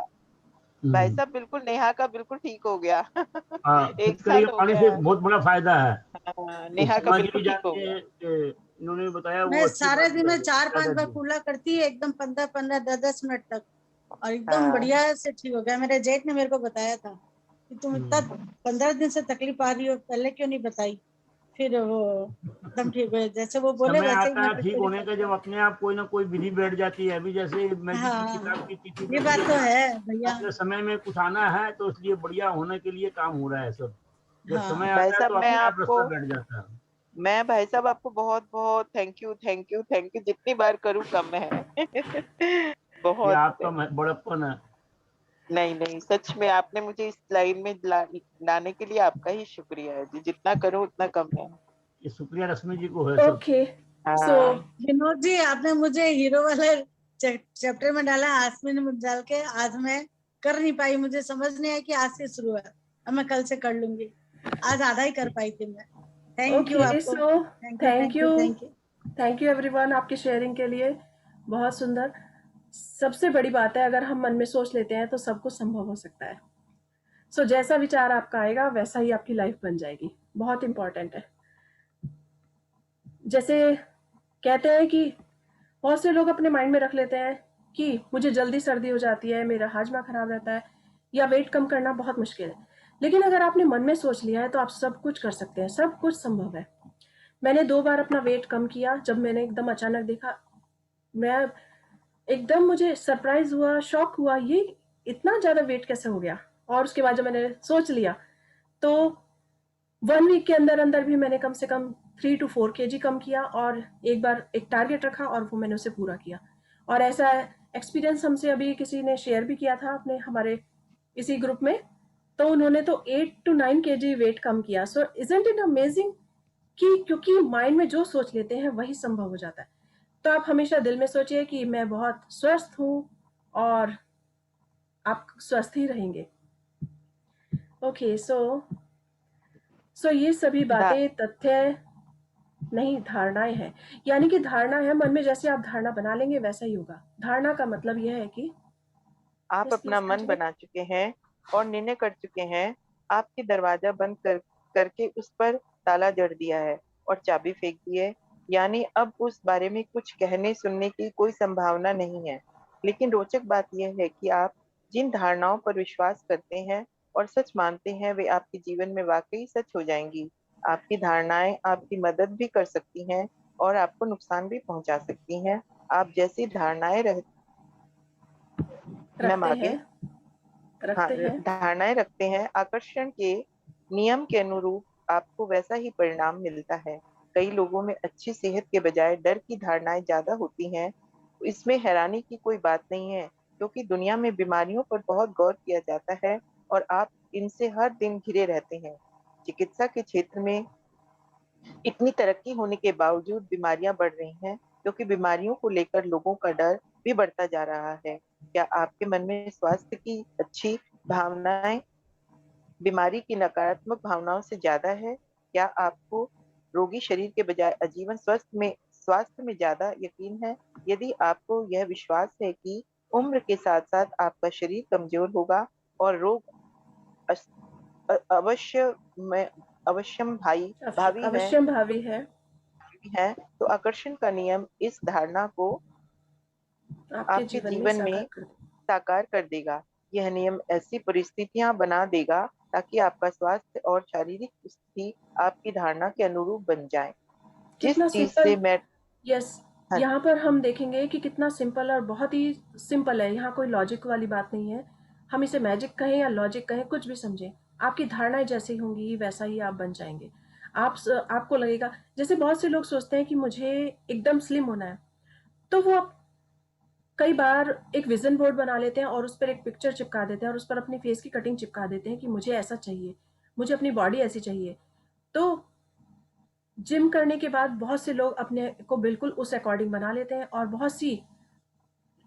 भाई हम्म। साहब, बिल्कुल नेहा का बिल्कुल ठीक हो गया। हाँ, 1 साल फिटकरी के हो पानी गया से है। बहुत बड़ा फायदा है। हाँ, ये नेहा का सीमा जी बिल्कुल भी ठीक हो जानते गया। हैं कि इन्होंने बताया, वो मैं अच्छी सारे बात दिन में है, 4-5 ज्यादा बार जी। कुल्ला करती है, एकदम 15-15 10-10 मिनट तक, और एकदम हाँ बढ़िया से ठीक हो गया। मेरे जेठ ने मेरे को बताया था कि तुम इतना हम्म। 15 दिन से तकलीफ आ रही हो, पहले क्यों नहीं बताई। फिर वो एकदम ठीक हुए, जैसे वो बोले समय वैसे ही आता मैं है ठीक फिटकरी होने का, करती जब हूँ। अपने आप कोई ना कोई विधि बैठ जाती है। अभी जैसे मैजिक की हाँ किताब की तिथि ये बैठी बात है तो ना, है भैया। अपने समय में कुछ आना है, तो इसलिए बढ़िया होने के लिए काम हो रहा है सब। जब समय हाँ भाई आता है साहब तो मैं अपने आप आपको रास्ता बैठ जाता है। भाई साहब आपको बहुत बहुत thank you thank you thank you, जितनी बार करूँ कम है। ये बहुत। आपका बड़प्पन है। नहीं नहीं, सच में आपने मुझे इस लाइन में लाने के लिए आपका ही शुक्रिया है जी, जितना करूँ उतना कम है। ये शुक्रिया रश्मि जी को है सब। ओके सो हाँ विनोद जी, आपने मुझे हीरो वाले चैप्टर में डाला, आसमी ने मुझे डाल के, आज मैं कर नहीं पाई, मुझे समझ नहीं आया कि आज से शुरू है। अब मैं कल से कर लूंगी। आज आधा ही कर पाई थी मैं। थैंक यू ओके आपको, सो thank you thank thank you you thank you. Thank you everyone आपकी शेयरिंग के लिए। बहुत सुंदर। सबसे बड़ी बात है, अगर हम मन में सोच लेते हैं तो सब कुछ संभव हो सकता है। सो जैसा विचार आपका आएगा वैसा ही आपकी लाइफ बन जाएगी। बहुत इंपॉर्टेंट है। जैसे कहते हैं कि बहुत से लोग अपने माइंड में रख लेते हैं कि मुझे जल्दी सर्दी हो जाती है, मेरा हाजमा खराब रहता है, या वेट कम करना बहुत मुश्किल है। लेकिन अगर आपने मन में सोच लिया है तो आप सब कुछ कर सकते हैं, सब कुछ संभव है। मैंने 2 बार अपना वेट कम किया। जब मैंने एकदम अचानक देखा, मैं एकदम मुझे सरप्राइज हुआ, शॉक हुआ, ये इतना ज़्यादा वेट कैसे हो गया। और उसके बाद जब मैंने सोच लिया तो 1 वीक के अंदर अंदर भी मैंने कम से कम 3 to 4 kg कम किया, और एक बार एक टारगेट रखा और वो मैंने उसे पूरा किया। और ऐसा एक्सपीरियंस हमसे अभी किसी ने शेयर भी किया था अपने हमारे इसी ग्रुप में। तो उन्होंने तो 8 to 9 kg वेट कम किया। सो इजंट इट अमेजिंग कि क्योंकि माइंड में जो सोच लेते हैं वही संभव हो जाता है। तो आप हमेशा दिल में सोचिए कि मैं बहुत स्वस्थ हूँ, और आप स्वस्थ ही रहेंगे। ओके सो ये सभी धा, बातें तथ्य नहीं, धारणाएं हैं। यानी कि धारणा है मन में, जैसे आप धारणा बना लेंगे वैसा ही होगा। धारणा का मतलब यह है कि आप यस अपना प्लीज मन कंटिन्यू। बना चुके हैं और निर्णय कर चुके हैं। आपके दरवाजा बंद करके उस पर ताला जड़ दिया है और चाबी फेंक दी है। यानी अब उस बारे में कुछ कहने सुनने की कोई संभावना नहीं है। लेकिन रोचक बात यह है कि आप जिन धारणाओं पर विश्वास करते हैं और सच मानते हैं, वे आपके जीवन में वाकई सच हो जाएंगी। आपकी धारणाएं आपकी मदद भी कर सकती हैं और आपको नुकसान भी पहुंचा सकती हैं। आप जैसी धारणाएं मैम रखते हैं आगे। हाँ, रखते हैं। धारणाएं रखते हैं, आकर्षण के नियम के अनुरूप आपको वैसा ही परिणाम मिलता है। कई लोगों में अच्छी सेहत के बजाय डर की धारणाएं ज्यादा होती हैं। इसमें हैरानी की कोई बात नहीं है, क्योंकि दुनिया में बीमारियों पर बहुत गौर किया जाता है और आप इनसे हर दिन घिरे रहते हैं। चिकित्सा के क्षेत्र में इतनी तरक्की होने के बावजूद बीमारियां बढ़ रही हैं, क्योंकि बीमारियों को लेकर लोगों का डर भी बढ़ता जा रहा है। क्या आपके मन में स्वास्थ्य की अच्छी भावनाएं बीमारी की नकारात्मक भावनाओं से ज्यादा है? क्या आपको रोगी शरीर के बजाय आजीवन स्वास्थ्य में ज्यादा यकीन है? यदि आपको यह विश्वास है कि उम्र के साथ साथ आपका शरीर कमजोर होगा और रोग अस- अवश्य में अवश्यम भावी अवश्यम भावी है। है, तो आकर्षण का नियम इस धारणा को आपके आपके जीवन में जीवन में साकार कर दे। साकार कर देगा। यह नियम ऐसी परिस्थितियां बना देगा ताकि आपका स्वास्थ्य और शारीरिक स्थिति आपकी धारणा के अनुरूप बन जाए। जिस कितना चीज सिंपल। से मैं यस। हाँ, यहाँ पर हम देखेंगे कि कितना सिंपल और बहुत ही सिंपल है। यहाँ कोई लॉजिक वाली बात नहीं है। हम इसे मैजिक कहें या लॉजिक कहें, कुछ भी समझें, आपकी धारणाएं जैसी होंगी वैसा ही आप बन जाएंगे। आपको लगेगा, जैसे बहुत से लोग सोचते हैं कि मुझे एकदम स्लिम होना है, तो वो कई बार एक विजन बोर्ड बना लेते हैं और उस पर एक पिक्चर चिपका देते हैं और उस पर अपनी फेस की कटिंग चिपका देते हैं कि मुझे ऐसा चाहिए, मुझे अपनी बॉडी ऐसी चाहिए। तो जिम करने के बाद बहुत से लोग अपने को बिल्कुल उस अकॉर्डिंग बना लेते हैं, और बहुत सी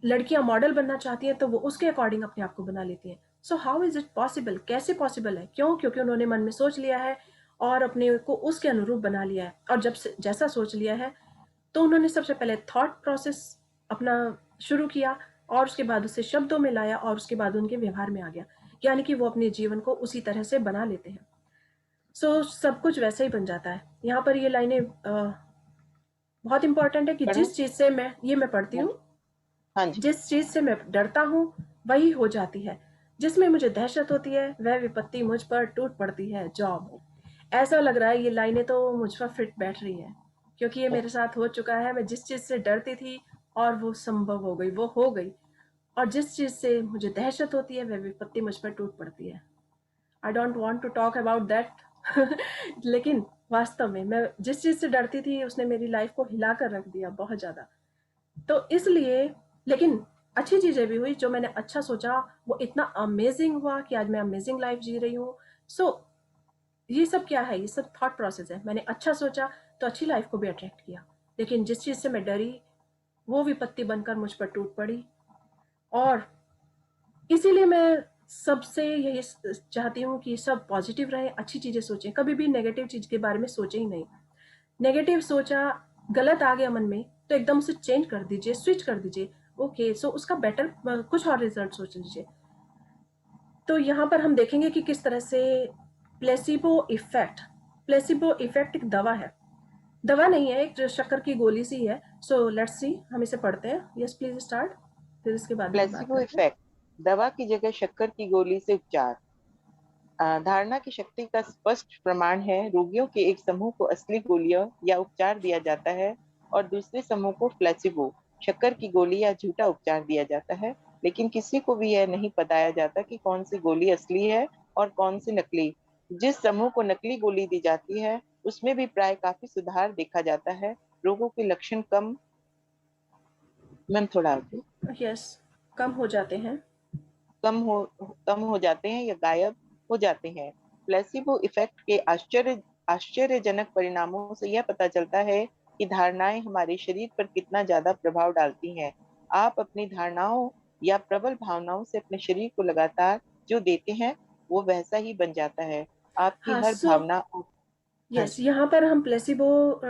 लड़कियां मॉडल बनना चाहती हैं तो वो उसके अकॉर्डिंग अपने आप को बना लेती हैं। So how is it possible, कैसे पॉसिबल है? क्यों? क्योंकि उन्होंने मन में सोच लिया है और अपने को उसके अनुरूप बना लिया है, और जब से जैसा सोच लिया है तो उन्होंने सबसे पहले थॉट प्रोसेस अपना शुरू किया, और उसके बाद उसे शब्दों में लाया, और उसके बाद उनके व्यवहार में आ गया, यानी कि वो अपने जीवन को उसी तरह से बना लेते हैं। सो सब कुछ वैसे ही बन जाता है। यहाँ पर ये लाइनें बहुत इंपॉर्टेंट है कि पढ़ूं? जिस चीज से मैं पढ़ती हूँ, हाँ जी। जिस चीज से मैं डरता हूँ वही हो जाती है, जिसमें मुझे दहशत होती है वह विपत्ति मुझ पर टूट पड़ती है। जॉब, ऐसा लग रहा है ये लाइनें तो मुझ पर फिट बैठ रही हैं, क्योंकि ये मेरे साथ हो चुका है। मैं जिस चीज से डरती थी और वो संभव हो गई, वो हो गई, और जिस चीज से मुझे दहशत होती है वह विपत्ति मुझ पर टूट पड़ती है। I don't want to talk about that लेकिन वास्तव में मैं जिस चीज से डरती थी उसने मेरी लाइफ को हिला कर रख दिया बहुत ज्यादा। तो इसलिए, लेकिन अच्छी चीजें भी हुई, जो मैंने अच्छा सोचा वो इतना अमेजिंग हुआ कि आज मैं अमेजिंग लाइफ जी रही हूँ। सो ये सब क्या है? ये सब थॉट प्रोसेस है। मैंने अच्छा सोचा तो अच्छी लाइफ को भी अट्रैक्ट किया, लेकिन जिस चीज से मैं डरी वो विपत्ति बनकर मुझ पर टूट पड़ी। और इसीलिए मैं सबसे यही चाहती हूँ कि सब पॉजिटिव रहें, अच्छी चीजें सोचें, कभी भी नेगेटिव चीज के बारे में सोचें ही नहीं। नेगेटिव सोचा, गलत आ गया मन में, तो एकदम से चेंज कर दीजिए, स्विच कर दीजिए। ओके, सो उसका बेटर कुछ और रिजल्ट सोच लीजिए। तो यहाँ पर हम देखेंगे कि किस तरह से प्लेसिबो इफेक्ट एक दवा है, दवा नहीं है, एक जो शक्कर की गोली सी है। सो लेट्स सी, हम इसे पढ़ते हैं। यस प्लीज स्टार्ट, फिर इसके बाद में हम बात प्लेसिबो करते हैं। इफेक्ट, दवा की जगह शक्कर की गोली से उपचार। धारणा की शक्ति का स्पष्ट प्रमाण है। रोगियों के एक समूह को असली गोलियां या उपचार दिया जाता है और दूसरे समूह को प्लेसिबो, शक्कर की गोली या झूठा उपचार दिया जाता है। लेकिन किसी को भी यह नहीं बताया जाता कि कौन सी गोली असली है और कौन सी नकली। जिस समूह को नकली गोली दी जाती है उसमें भी प्राय काफी सुधार देखा जाता है। रोगों के लक्षण मैम थोड़ा आगे, यस, कम हो जाते हैं। कम हो जाते हैं या गायब हो जाते हैं। प्लेसिबो इफेक्ट के आश्चर्यजनक परिणामों से यह पता चलता है कि धारणाएं हमारे शरीर पर कितना ज्यादा प्रभाव डालती हैं। आप अपनी धारणाओं या प्रबल भावनाओं से अपने शरीर को लगातार जो देते हैं वो वैसा ही बन जाता है। आपकी हाँ, हर सो भावना। हाँ यस, जी। यहाँ पर हम प्लेसिबो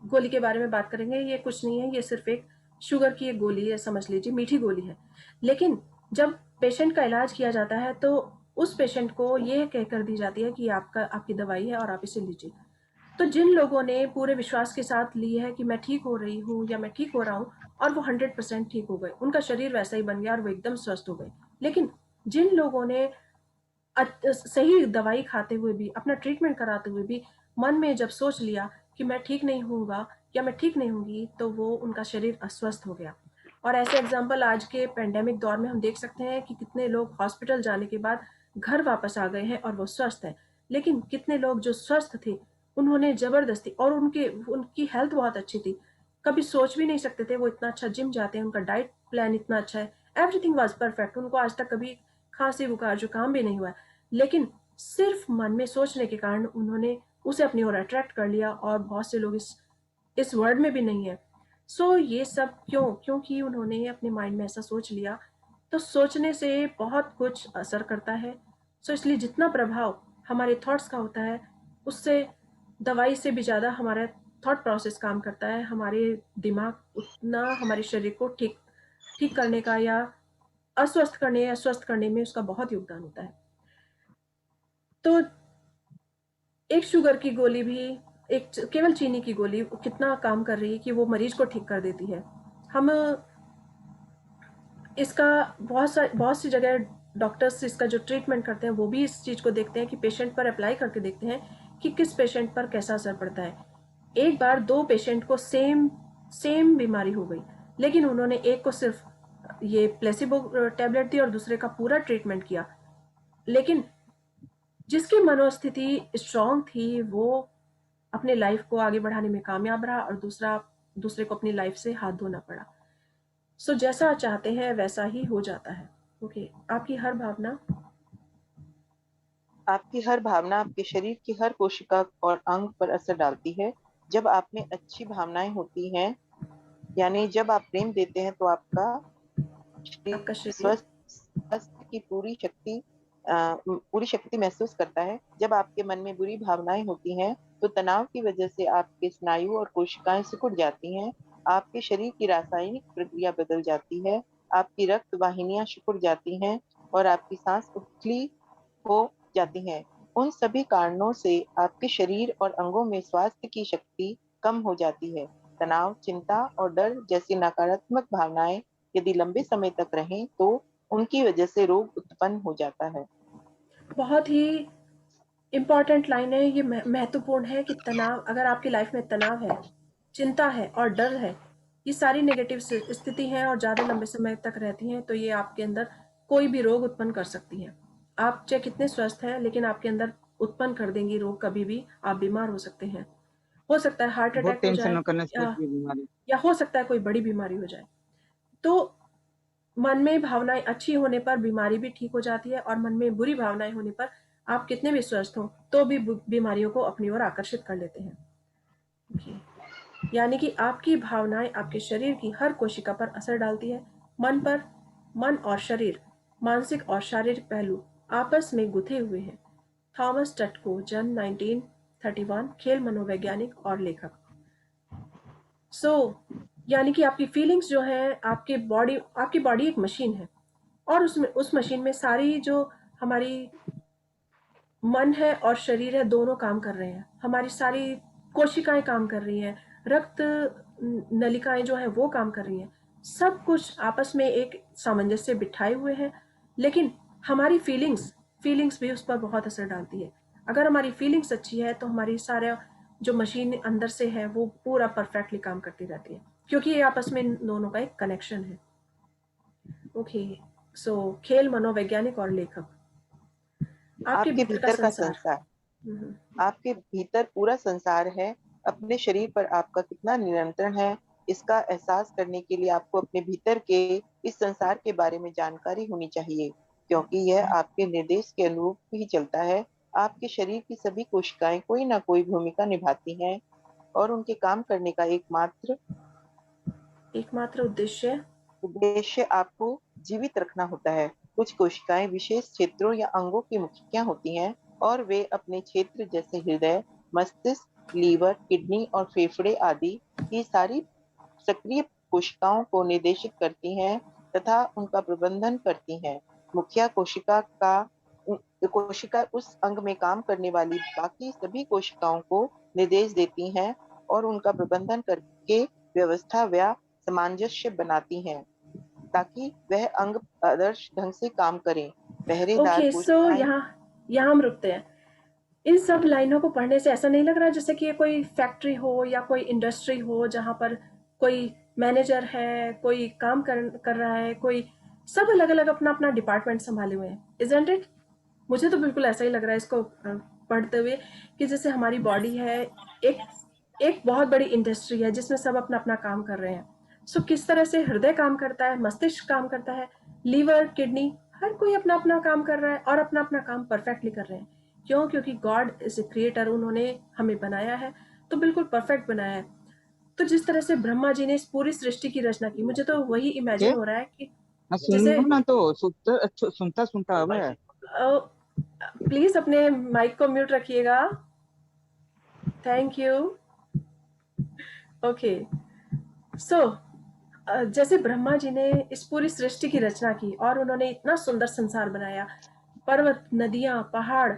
गोली के बारे में बात करेंगे। ये कुछ नहीं है, ये सिर्फ एक शुगर की एक गोली है, समझ लीजिए मीठी गोली है। लेकिन जब पेशेंट का इलाज किया जाता है तो उस पेशेंट को ये कहकर दी जाती है कि आपकी दवाई है और आप इसे लीजिए। तो जिन लोगों ने पूरे विश्वास के साथ ली है कि मैं ठीक हो रही हूँ या मैं ठीक हो रहा हूँ, और वो 100% ठीक हो गए, उनका शरीर वैसा ही बन गया और वो एकदम स्वस्थ हो गए। लेकिन जिन लोगों ने सही दवाई खाते हुए भी, अपना ट्रीटमेंट कराते हुए भी मन में जब सोच लिया कि मैं ठीक नहीं होऊंगा या मैं ठीक नहीं होंगी, तो वो उनका शरीर अस्वस्थ हो गया। और ऐसे एग्जाम्पल आज के पेंडेमिक दौर में हम देख सकते हैं कि कितने लोग हॉस्पिटल जाने के बाद घर वापस आ गए हैं और वो स्वस्थ हैं। लेकिन कितने लोग जो स्वस्थ थे उन्होंने जबरदस्ती, और उनकी हेल्थ बहुत अच्छी थी, कभी सोच भी नहीं सकते थे वो इतना अच्छा जिम जाते हैं, उनका डाइट प्लान इतना अच्छा है, एवरीथिंग वाज परफेक्ट, उनको आज तक कभी खांसी बुखार जुकाम भी नहीं हुआ। लेकिन सिर्फ मन में सोचने के कारण उन्होंने उसे अपनी ओर अट्रैक्ट कर लिया, और बहुत से लोग इस वर्ल्ड में भी नहीं है। सो ये सब क्यों? क्योंकि उन्होंने अपने माइंड में ऐसा सोच लिया। तो सोचने से बहुत कुछ असर करता है। सो इसलिए जितना प्रभाव हमारे थॉट्स का होता है, उससे दवाई से भी ज़्यादा हमारा थॉट प्रोसेस काम करता है। हमारे दिमाग उतना हमारे शरीर को ठीक ठीक करने का या अस्वस्थ करने या स्वस्थ करने में उसका बहुत योगदान होता है। तो एक शुगर की गोली भी, एक केवल चीनी की गोली कितना काम कर रही है कि वो मरीज को ठीक कर देती है। हम इसका बहुत सी जगह डॉक्टर्स इसका जो ट्रीटमेंट करते हैं वो भी इस चीज़ को देखते हैं कि पेशेंट पर अप्लाई करके देखते हैं कि किस पेशेंट पर कैसा असर पड़ता है। एक बार 2 पेशेंट को सेम बीमारी हो गई, लेकिन उन्होंने एक को सिर्फ ये प्लेसिबो टैबलेट दी और दूसरे का पूरा ट्रीटमेंट किया। लेकिन जिसकी मनोस्थिति स्ट्रांग थी वो अपने लाइफ को आगे बढ़ाने में कामयाब रहा और दूसरे को अपनी लाइफ से हाथ धोना पड़ा। सो जैसा चाहते हैं वैसा ही हो जाता है। ओके, आपकी हर भावना आपके शरीर की हर कोशिका और अंग पर असर डालती है। जब आप में अच्छी भावनाएं होती हैं, यानी जब आप प्रेम देते हैं, तो आपका आपका शरीर शरीर स्वास्थ्य की पूरी शक्ति महसूस करता है। जब आपके मन में बुरी भावनाएं होती हैं, तो तनाव की वजह से आपके स्नायु और कोशिकाएं सिकुड़ जाती हैं। आपके शरीर की रासायनिक प्रक्रिया बदल जाती है। आपकी रक्त वाहिनियां सिकुड़ जाती हैं और आपकी सांस उथली हो जाती हैं। उन सभी कारणों से आपके शरीर और अंगों में स्वास्थ्य की शक्ति कम हो जाती है। तनाव, चिंता और डर जैसी नकारात्मक भावनाएं यदि लंबे समय तक रहें, तो उनकी वजह से रोग उत्पन्न हो जाता है। बहुत ही इम्पॉर्टेंट लाइन है ये, महत्वपूर्ण है कि तनाव, अगर आपकी लाइफ में तनाव है, चिंता है और डर है, ये सारी नेगेटिव स्थिति हैं और ज़्यादा लंबे समय तक रहती हैं, तो ये आपके अंदर कोई भी रोग उत्पन्न कर सकती हैं। आप चाहे कितने स्वस्थ हैं, लेकिन आपके अंदर उत्पन्न कर देंगी रोग कभी भी। आप बीमार हो सकते हैं, हो सकता है हार्ट बहुत अटैक हो टेंशन जाए, न करने से होती है बीमारी। या हो सकता है कोई बड़ी बीमारी हो जाए। तो मन में भावनाएं अच्छी होने पर बीमारी भी ठीक हो जाती है, और मन में बुरी भावनाएं होने पर आप कितने भी स्वस्थ हो तो भी बीमारियों को अपनी ओर आकर्षित कर लेते हैं। okay. यानी कि आपकी भावनाएं आपके शरीर की हर कोशिका पर असर डालती है। मन और शरीर, मानसिक और शारीरिक पहलू आपस में गुथे हुए हैं। थॉमस टटको, जन 1931, खेल मनोवैज्ञानिक और लेखक। यानी कि आपकी फीलिंग्स जो है, आपकी बॉडी एक मशीन है, और उस मशीन में सारी जो हमारी मन है और शरीर है, दोनों काम कर रहे हैं। हमारी सारी कोशिकाएं काम कर रही हैं, रक्त नलिकाएं जो है वो काम कर रही हैं। सब कुछ आपस में एक सामंजस्य बिठाए हुए हैं। लेकिन हमारी फीलिंग्स भी उस पर बहुत असर डालती है। अगर हमारी फीलिंग्स अच्छी है तो हमारी सारे जो मशीन अंदर से है वो पूरा परफेक्टली काम करती रहती है, क्योंकि ये आपस में दोनों का एक कनेक्शन है। ओके, सो खेल मनोवैज्ञानिक और लेखक। आपके आपके भीतर का भीतर का संसार। संसार आपके भीतर पूरा संसार है। अपने शरीर पर आपका कितना नियंत्रण है, इसका एहसास करने के लिए आपको अपने भीतर के इस संसार के बारे में जानकारी होनी चाहिए, क्योंकि यह आपके निर्देश के अनुरूप ही चलता है। आपके शरीर की सभी कोशिकाएं कोई ना कोई भूमिका निभाती हैं, और उनके काम करने का एकमात्र उद्देश्य आपको जीवित रखना होता है। कुछ कोशिकाएं विशेष क्षेत्रों या अंगों की मुखिया होती हैं, और वे अपने क्षेत्र जैसे हृदय, मस्तिष्क, लीवर, किडनी और फेफड़े आदि की सारी सक्रिय कोशिकाओं को निर्देशित करती हैं तथा उनका प्रबंधन करती हैं। मुखिया कोशिका उस अंग में काम करने वाली बाकी सभी कोशिकाओं को निर्देश देती हैं और उनका प्रबंधन करके व्यवस्था व सामंजस्य बनाती हैं, ताकि वह अंग आदर्श ढंग से काम करें। पहरेदार ओके, सो कोशिकाएं यहाँ हम रुकते हैं। इन सब लाइनों को पढ़ने से ऐसा नहीं लग रहा जैसे कि ये कोई फैक्ट्री हो या कोई इंडस्ट्री हो जहाँ पर कोई मैनेजर है, कोई काम कर रहा है, कोई सब अलग अलग अपना अपना डिपार्टमेंट संभाले हुए हैं। Isn't it? मुझे तो बिल्कुल ऐसा ही लग रहा है इसको पढ़ते हुए, कि जैसे हमारी बॉडी है, एक बहुत बड़ी इंडस्ट्री है जिसमें सब अपना अपना काम कर रहे हैं। सो किस तरह से हृदय काम करता है, मस्तिष्क काम करता है, लीवर, किडनी, हर कोई अपना अपना काम कर रहा है और अपना अपना काम परफेक्टली कर रहे हैं। क्यों? क्योंकि गॉड इज ए क्रिएटर, उन्होंने हमें बनाया है तो बिल्कुल परफेक्ट बनाया है। तो जिस तरह से ब्रह्मा जी ने इस पूरी सृष्टि की रचना की, मुझे तो वही इमेजिन के हो रहा है कि हाँ जैसे, सुनो ना, तो सुनता सुनता अब है। प्लीज अपने माइक को म्यूट रखिएगा। Thank you. ओके, सो जैसे ब्रह्मा जी ने इस पूरी सृष्टि की रचना की और उन्होंने इतना सुंदर संसार बनाया, पर्वत, नदियां, पहाड़,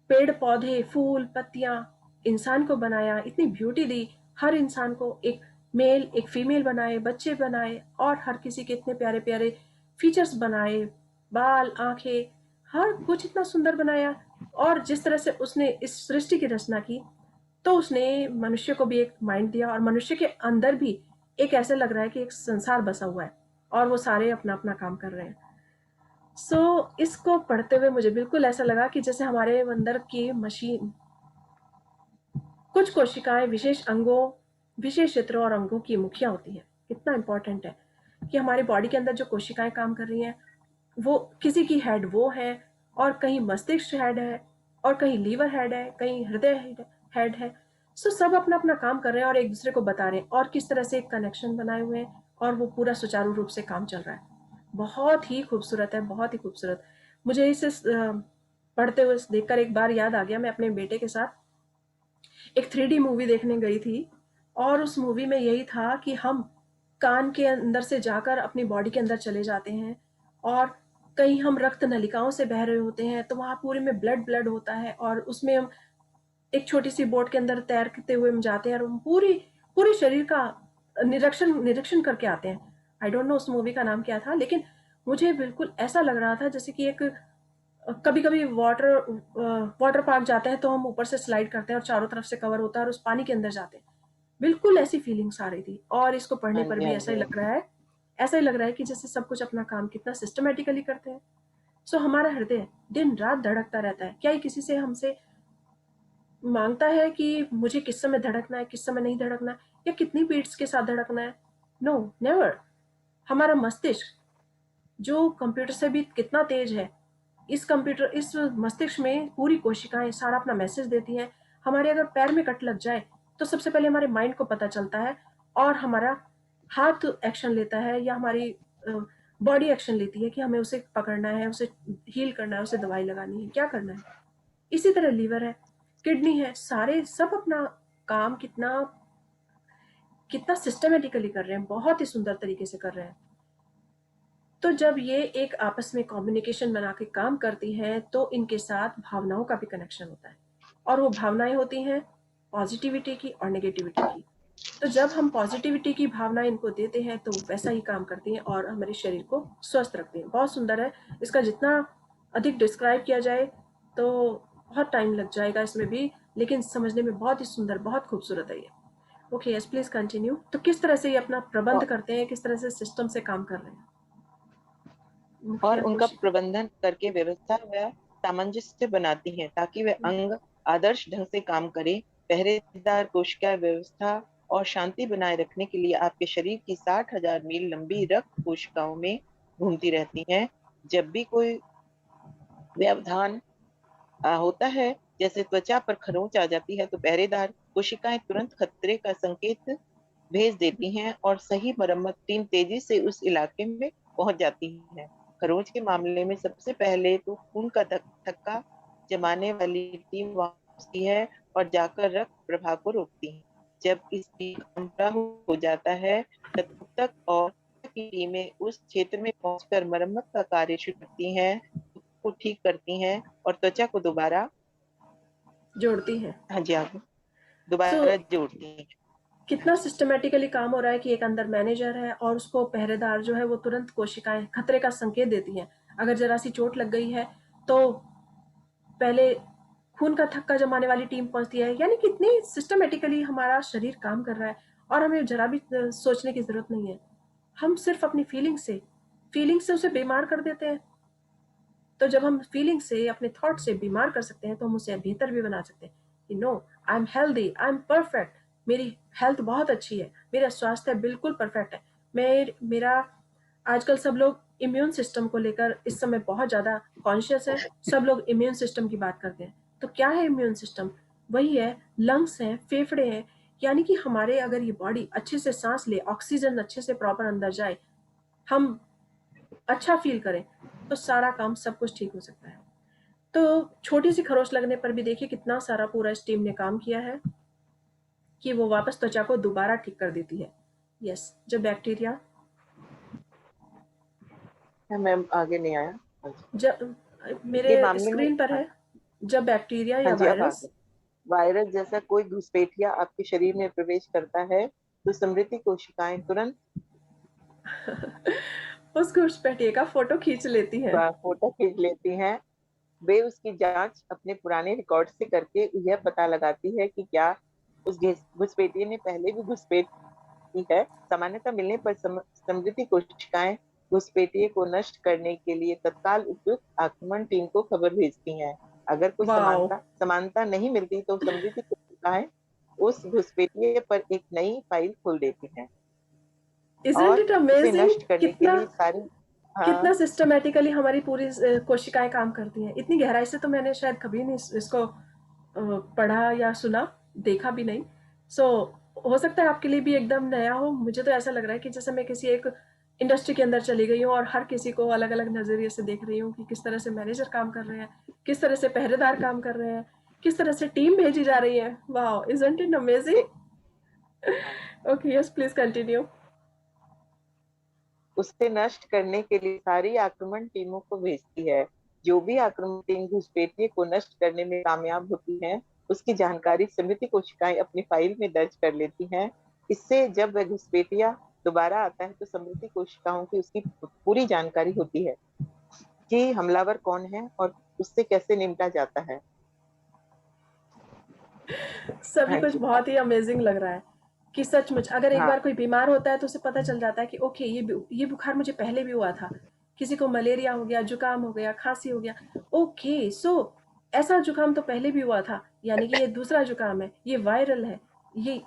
पेड़ पौधे, फूल, पत्तियां, इंसान को बनाया, इतनी ब्यूटी दी। हर इंसान को एक मेल एक फीमेल बनाए, बच्चे बनाए, और हर किसी के इतने प्यारे प्यारे फीचर्स बनाए, बाल, आंखें, हर कुछ इतना सुंदर बनाया। और जिस तरह से उसने इस सृष्टि की रचना की, तो उसने मनुष्य को भी एक माइंड दिया, और मनुष्य के अंदर भी एक ऐसे लग रहा है कि एक संसार बसा हुआ है और वो सारे अपना अपना काम कर रहे हैं। इसको पढ़ते हुए मुझे बिल्कुल ऐसा लगा कि जैसे हमारे अंदर की मशीन कुछ कोशिकाएं विशेष अंगों, विशेष क्षेत्रों और अंगों की मुखिया होती हैं। कितना इंपॉर्टेंट है कि हमारी बॉडी के अंदर जो कोशिकाएं काम कर रही हैं, वो किसी की हेड वो है, और कहीं मस्तिष्क हेड है, और कहीं लीवर हेड है, कहीं हृदय हेड है। सो सब अपना अपना काम कर रहे हैं और एक दूसरे को बता रहे हैं और किस तरह से एक कनेक्शन बनाए हुए हैं, और वो पूरा सुचारू रूप से काम चल रहा है। बहुत ही खूबसूरत है, बहुत ही खूबसूरत। मुझे इसे पढ़ते हुए देखकर एक बार याद आ गया, मैं अपने बेटे के साथ एक 3D मूवी देखने गई थी, और उस मूवी में यही था कि हम कान के अंदर से जाकर अपनी बॉडी के अंदर चले जाते हैं, और कहीं हम रक्त नलिकाओं से बह रहे होते हैं, तो वहाँ पूरे में ब्लड होता है, और उसमें हम एक छोटी सी बोट के अंदर तैरते हुए हम जाते हैं, और हम पूरी पूरे शरीर का निरीक्षण करके आते हैं। आई डोंट नो उस मूवी का नाम क्या था, लेकिन मुझे बिल्कुल ऐसा लग रहा था जैसे कि एक कभी कभी वाटर पार्क जाते हैं तो हम ऊपर से स्लाइड करते हैं और चारों तरफ से कवर होता है और उस पानी के अंदर जाते हैं। बिल्कुल ऐसी फीलिंग्स आ रही थी, और इसको पढ़ने हाँ पर जी, भी हाँ ऐसा जी, ही हाँ लग जी। रहा है, ऐसा ही लग रहा है कि जैसे सब कुछ अपना काम कितना सिस्टमेटिकली करते हैं। सो हमारा हृदय दिन रात धड़कता रहता है। क्या ये किसी से हमसे मांगता है कि मुझे किस समय धड़कना है, किस समय नहीं धड़कना है, या कितनी बीट्स के साथ धड़कना है? No, never. हमारा मस्तिष्क जो कंप्यूटर से भी कितना तेज है, इस मस्तिष्क में पूरी कोशिकाएं सारा अपना मैसेज देती हैं। हमारे अगर पैर में कट लग जाए तो सबसे पहले हमारे माइंड को पता चलता है, और हमारा हाथ एक्शन लेता है, या हमारी बॉडी एक्शन लेती है कि हमें उसे पकड़ना है, उसे हील करना है, उसे दवाई लगानी है, क्या करना है। इसी तरह लीवर है, किडनी है, सारे सब अपना काम कितना कितना सिस्टमेटिकली कर रहे हैं, बहुत ही सुंदर तरीके से कर रहे हैं। तो जब ये एक आपस में कम्युनिकेशन बना के काम करती हैं, तो इनके साथ भावनाओं का भी कनेक्शन होता है, और वो भावनाएं होती हैं पॉजिटिविटी की और नेगेटिविटी की। तो जब हम पॉजिटिविटी की भावना इनको देते हैं तो वो वैसा ही काम करती हैं और हमारे शरीर को स्वस्थ रखती हैं। बहुत सुंदर है। इसका जितना अधिक डिस्क्राइब किया जाए तो बहुत टाइम लग जाएगा इसमें भी, लेकिन समझने में बहुत ही सुंदर, बहुत खूबसूरत है ये। Okay, yes please continue. तो किस तरह से ये अपना प्रबंध और करते हैं, किस तरह से सिस्टम से काम कर रहे हैं और मुखिया उनका कोशिका। प्रबंधन करके व्यवस्था व सामंजस्य बनाती हैं ताकि वे अंग आदर्श ढंग से काम करें। पहरेदार कोशिका व्यवस्था और शांति बनाए रखने के लिए आपके शरीर की 60,000 मील लंबी रक्त कोशिकाओं में घूमती रहती हैं। जब भी कोई व्यवधान होता है, जैसे त्वचा पर खरोंच आ जाती है, तो पहरेदार कोशिकाएं तुरंत खतरे का संकेत भेज देती हैं और सही मरम्मत टीम तेजी से उस इलाके में पहुंच जाती है। खरोंच के मामले में सबसे पहले तो खून का थक्का जमाने वाली टीम पहुंचती है और जाकर रक्त प्रवाह को रोकती है। जब इसकी काम पूरा हो जाता है, तब तक और की टीमें उस क्षेत्र में पहुंचकर मरम्मत का कार्य शुरू करती हैं, को ठीक करती हैं और त्वचा को दोबारा, जोड़ती हैं। हाँ जी, आगे सो दोबारा जोड़ती हैं। कितना सिस्टमेटिकली काम हो रहा है कि एक अंदर मैनेजर है और उसको पहरेदार जो है वो तुरंत कोशिकाएं खतरे का संकेत देती हैं। अगर जरा सी चोट लग गई है तो पहले खून का थक्का जमाने वाली टीम पहुंचती है। यानी कितनी सिस्टमेटिकली हमारा शरीर काम कर रहा है, और हमें जरा भी सोचने की जरूरत नहीं है। हम सिर्फ अपनी फीलिंग से उसे बीमार कर देते हैं। तो जब हम फीलिंग से, अपने थॉट से बीमार कर सकते हैं, तो हम उसे बेहतर भी बना सकते हैं कि no, I am healthy, I am perfect, मेरी हेल्थ बहुत अच्छी है, मेरा स्वास्थ्य बिल्कुल परफेक्ट है। मेरा आजकल सब लोग इम्यून सिस्टम को लेकर इस समय बहुत ज़्यादा कॉन्शियस है। सब लोग इम्यून सिस्टम की बात करते हैं। तो क्या है इम्यून सिस्टम? वही है, लंग्स हैं, फेफड़े हैं। यानी कि हमारे अगर ये बॉडी अच्छे से सांस ले, ऑक्सीजन अच्छे से प्रॉपर अंदर जाए, हम अच्छा फील करें, तो सारा काम सब कुछ ठीक हो सकता है। तो छोटी सी खरोच लगने पर भी देखिए कितना सारा पूरा इस टीम ने काम किया है कि वो वापस त्वचा को दोबारा ठीक कर देती है। यस, जब बैक्टीरिया, मैम आगे नहीं आया। हाँ जी। जब के मेरे मामले में, स्क्रीन पर हाँ, है, जब बैक्टीरिया हाँ या जी, अब वायरस आगे वायरस जैसा कोई घुसपैठिया आपके शरीर में प्रवेश करता है, तो समृद्धि कोशिकाएं तुरंत उस घुसपैठिए का फोटो खींच लेती हैं। फोटो खींच लेती हैं। वे उसकी जांच अपने पुराने रिकॉर्ड से करके यह पता लगाती है कि क्या उस घुसपैठिए ने पहले भी घुसपैठ की है। सामान्यतः मिलने पर समृद्धि कोशिकाएं घुसपैठिए को नष्ट करने के लिए तत्काल उपयुक्त आक्रमण टीम को खबर भेजती हैं। अगर कोई वाओ, समानता समानता नहीं मिलती तो समृद्धि कोशिकाएं उस घुसपैठिए पर एक नई फाइल खोल देती हैं Isn't और it उसे amazing? नष्ट करने के कितना लिए सारी। कितना हाँ, सिस्टमेटिकली हमारी पूरी कोशिकाएं काम करती हैं। इतनी गहराई से तो मैंने शायद कभी नहीं इसको पढ़ा या सुना, देखा भी नहीं। सो हो सकता है आपके लिए भी एकदम नया हो। मुझे तो ऐसा लग रहा है कि जैसे मैं किसी एक इंडस्ट्री के अंदर चली गई हूँ और हर किसी को अलग अलग नजरिए से देख रही हूँ कि किस तरह से मैनेजर काम कर रहे हैं, किस तरह से पहरेदार काम कर रहे हैं, किस तरह से टीम भेजी जा रही है। Wow, isn't it amazing? Okay, yes, please continue. उसे नष्ट करने के लिए सारी आक्रमण टीमों को भेजती है। जो भी आक्रमण टीम घुसपैठिए को नष्ट करने में कामयाब होती है, उसकी जानकारी समृद्धि कोशिकाएं अपनी फाइल में दर्ज कर लेती हैं। इससे जब वह घुसपैठिया दोबारा आता है तो समृद्धि कोशिकाओं की उसकी पूरी जानकारी होती है कि हमलावर कौन है और उससे कैसे निपटा जाता है। सभी हाँ कुछ जी। बहुत ही अमेजिंग लग रहा है कि सचमुच अगर एक हाँ, बार कोई बीमार होता है तो उसे पता चल जाता है कि ओके, ये बुखार मुझे पहले भी हुआ था। किसी को मलेरिया हो गया, जुकाम हो गया, खांसी हो गया। ओके, सो ऐसा जुकाम तो पहले भी हुआ था, यानी कि ये दूसरा जुकाम है, ये वायरल है। ये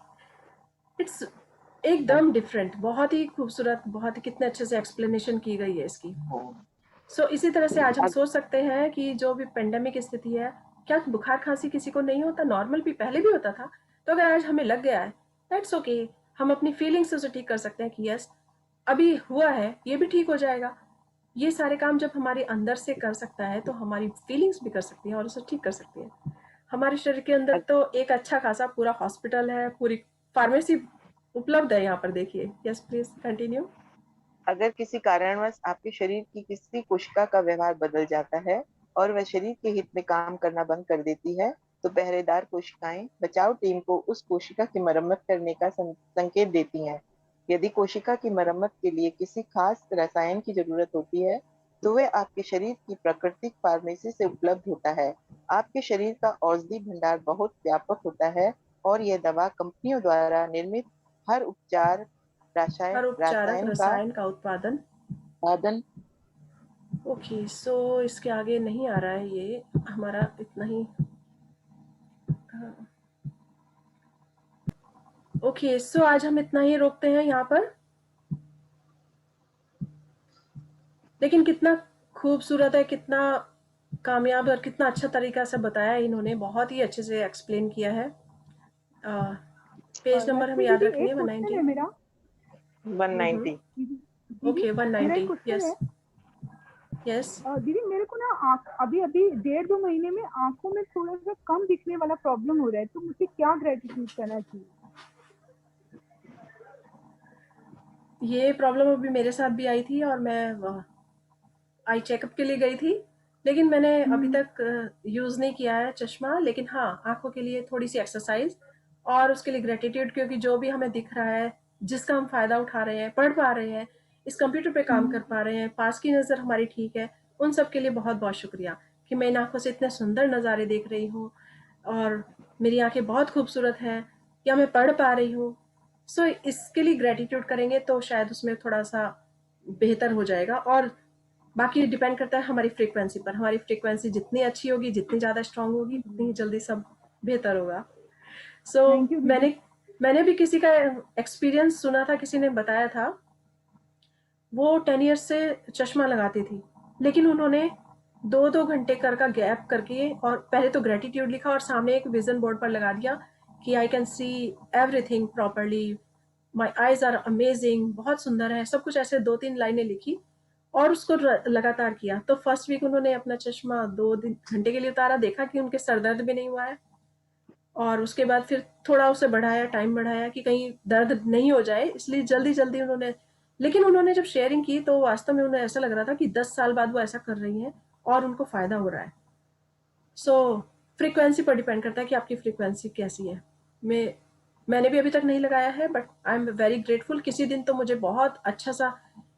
इट्स हाँ एकदम जी। डिफरेंट। बहुत ही खूबसूरत, बहुत ही कितने अच्छे से एक्सप्लेनेशन की गई है इसकी। हाँ। सो इसी तरह से आज हम अग- सोच सकते हैं कि जो भी पेंडेमिक स्थिति है, क्या बुखार खांसी किसी को नहीं होता? नॉर्मल भी पहले भी होता था। तो अगर आज हमें लग गया है, दैट्स ओके। हम अपनी फीलिंग्स से उसे ठीक कर सकते हैं कि यस, अभी हुआ है, ये भी ठीक हो जाएगा। ये सारे काम जब हमारे अंदर से कर सकता है तो हमारी फीलिंग्स भी कर सकती हैं और उसे ठीक कर सकती है। हमारे शरीर के अंदर अग- तो एक अच्छा खासा पूरा हॉस्पिटल है, पूरी फार्मेसी उपलब्ध है यहाँ पर। देखिए, यस, प्लीज कंटिन्यू। अगर किसी कारणवश आपके शरीर की किसी कोशिका का व्यवहार बदल जाता है और वह शरीर के हित में काम करना बंद कर देती है, तो पहरेदार कोशिकाएं बचाव टीम को उस कोशिका की मरम्मत करने का संकेत देती हैं। यदि कोशिका की मरम्मत के लिए किसी खास रसायन की जरूरत होती है, तो वह आपके शरीर की प्राकृतिक फार्मेसी से उपलब्ध होता है। आपके शरीर का औषधि भंडार बहुत व्यापक होता है और यह दवा कंपनियों द्वारा निर्मित हर उपचार हर उपचारक रसायन का रसायन का उत्पादन। उत्पादन। ओके, सो इसके आगे नहीं आ रहा है, ये हमारा इतना ही। ओके, सो आज हम इतना ही रोकते हैं यहाँ पर। लेकिन कितना खूबसूरत है, कितना कामयाब और कितना अच्छा तरीका से बताया है इन्होंने। बहुत ही अच्छे से एक्सप्लेन किया है। पेज नंबर हम वैसे याद दीदी एक रखेंगे, क्वेश्चन 190। है मेरा। 190। दीदी दीदी ओके, मेरा एक 190। क्वेश्चन यस, है। यस। दीदी मेरे को ना आँख अभी अभी 1.5-2 महीने में आंखों में थोड़ा सा कम दिखने वाला प्रॉब्लम हो रहा है, तो मुझे क्या ग्रेटिट्यूड करना चाहिए? ये प्रॉब्लम अभी मेरे साथ भी आई थी और मैं आई चेकअप के लिए गई थी। लेकिन मैंने अभी हम्म। तक यूज़ नहीं किया है चश्मा। लेकिन हाँ, आंखों के लिए थोड़ी सी एक्सरसाइज और उसके लिए ग्रेटिट्यूड, क्योंकि जो भी हमें दिख रहा है, जिसका हम फायदा उठा रहे हैं, पढ़ पा रहे हैं, इस कंप्यूटर पे काम कर पा रहे हैं, पास की नज़र हमारी ठीक है, उन सब के लिए बहुत बहुत शुक्रिया कि मैं इन आंखों से इतने सुंदर नज़ारे देख रही हूँ और मेरी आंखें बहुत खूबसूरत हैं, या मैं पढ़ पा रही हूँ। सो इसके लिए ग्रेटिट्यूड करेंगे तो शायद उसमें थोड़ा सा बेहतर हो जाएगा। और बाकी डिपेंड करता है हमारी फ्रीक्वेंसी पर। हमारी फ्रीक्वेंसी जितनी अच्छी होगी, जितनी ज़्यादा स्ट्रांग होगी, उतनी ही जल्दी सब बेहतर होगा। सो थैंक यू दीदी। मैंने भी किसी का एक्सपीरियंस सुना था, किसी ने बताया था। वो 10 ईयर्स से चश्मा लगाती थी, लेकिन उन्होंने 2-2 घंटे का गैप करके और पहले तो ग्रेटिट्यूड लिखा और सामने एक विजन बोर्ड पर लगा दिया कि I can see everything properly, my eyes are amazing, बहुत सुंदर है, सब कुछ ऐसे 2-3 लाइनें लिखी और उसको लगातार किया। तो फर्स्ट वीक उन्होंने अपना चश्मा 2 घंटे के लिए उतारा, देखा कि उनके सर दर्द भी नहीं हुआ है। और उसके बाद फिर थोड़ा उसे बढ़ाया, टाइम बढ़ाया कि कहीं दर्द नहीं हो जाए, इसलिए जल्दी जल्दी उन्होंने। लेकिन उन्होंने जब शेयरिंग की तो वास्तव में उन्हें ऐसा लग रहा था कि 10 साल बाद वो ऐसा कर रही हैं और उनको फ़ायदा हो रहा है। सो फ्रीक्वेंसी पर डिपेंड करता है कि आपकी फ्रीक्वेंसी कैसी है। मैंने भी अभी तक नहीं लगाया है, but I am very grateful. किसी दिन तो मुझे बहुत अच्छा सा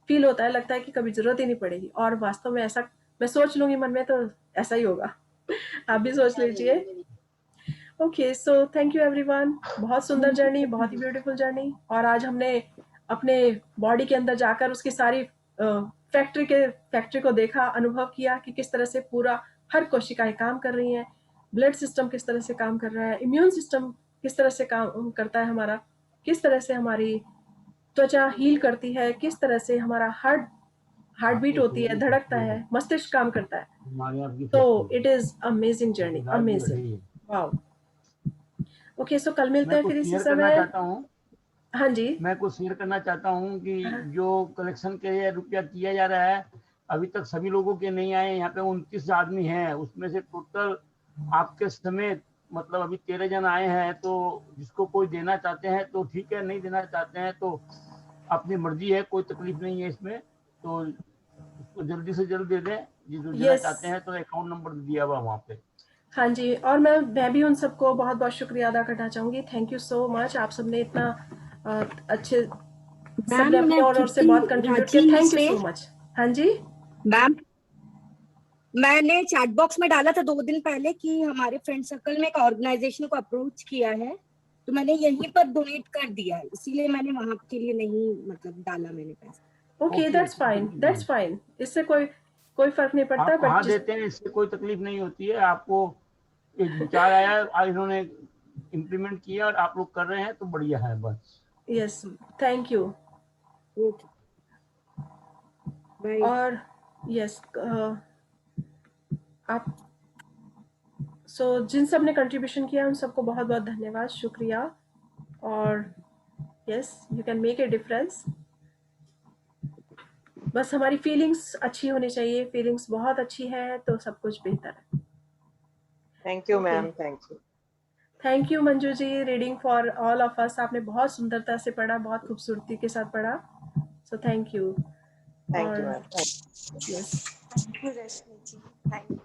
फील होता है, लगता है कि कभी ज़रूरत ही नहीं पड़ेगी, और वास्तव में ऐसा मैं सोच लूँगी मन में तो ऐसा ही होगा। आप भी सोच लीजिए। Okay, so thank you everyone. बहुत सुंदर थैंक यू जर्नी, बहुत ही दीदी। Beautiful journey. और आज हमने अपने बॉडी के अंदर जाकर उसकी सारी फैक्ट्री को देखा, अनुभव किया कि किस तरह से पूरा हर कोशिकाएं काम कर रही हैं, ब्लड सिस्टम किस तरह से काम कर रहा है, इम्यून सिस्टम किस तरह से काम करता है हमारा, किस तरह से हमारी त्वचा हील करती है, किस तरह से हमारा हार्ट बीट होती है, धड़कता है, मस्तिष्क काम करता है। हमारे यहाँ की तो factory it is amazing journey, इलाज भी अमेजिंग। सही है। वाओ। ओके, सो कल मिलते मैं हैं कुछ फिर इसी शेयर करना समय। चाहता हूँ हाँ जी। मैं कुछ शेयर करना चाहता हूँ कि हाँ। जो कलेक्शन के लिए रुपया किया जा रहा है, अभी तक सभी लोगों के नहीं आए। यहाँ पे 29 आदमी हैं, उसमें से टोटल आपके समेत मतलब अभी 13 जन आए हैं। तो जिसको कोई देना चाहते हैं तो ठीक है, नहीं देना चाहते हैं तो अपनी मर्जी है, कोई तकलीफ नहीं है इसमें। तो उसको जल्दी से जल्द दे दें, जो देना यस। चाहते हैं। तो अकाउंट नंबर दिया हुआ वहाँ पे। हाँ जी, और मैं भी उन सबको बहुत बहुत शुक्रिया अदा करना चाहूँगी। Thank you so much. आप सबने इतना अच्छे, सबने अपनी ओर से बहुत कंट्रीब्यूट किया। Thank you so much. हाँ जी मैम, मैंने चैट बॉक्स में डाला था 2 दिन पहले कि हमारे फ्रेंड सर्कल में एक ऑर्गेनाइजेशन को अप्रोच किया है, तो मैंने यहीं पर डोनेट कर दिया है, इसीलिए मैंने वहां के लिए नहीं मतलब डाला मैंने पैसा। Okay, that's fine, that's fine. इससे कोई फर्क नहीं पड़ता। आप कहाँ बट देते हैं इससे कोई तकलीफ नहीं होती है। आपको एक विचार आया, आज इन्होंने इम्प्लीमेंट किया और आप लोग कर रहे हैं तो बढ़िया है बस। Yes, thank you. Okay, bye. और यस, आप जिन सब ने कंट्रीब्यूशन किया उन सबको बहुत बहुत धन्यवाद, शुक्रिया। और yes, you can make a difference. बस हमारी फीलिंग्स अच्छी होनी चाहिए। फीलिंग्स बहुत अच्छी है तो सब कुछ बेहतर है। Thank you ma'am, thank you. Thank you Manju ji, reading for all of us. आपने बहुत सुंदरता से पढ़ा, बहुत खूबसूरती के साथ पढ़ा। So thank you. Thank you ma'am. Yes, thank you Rashmi ji, thank you.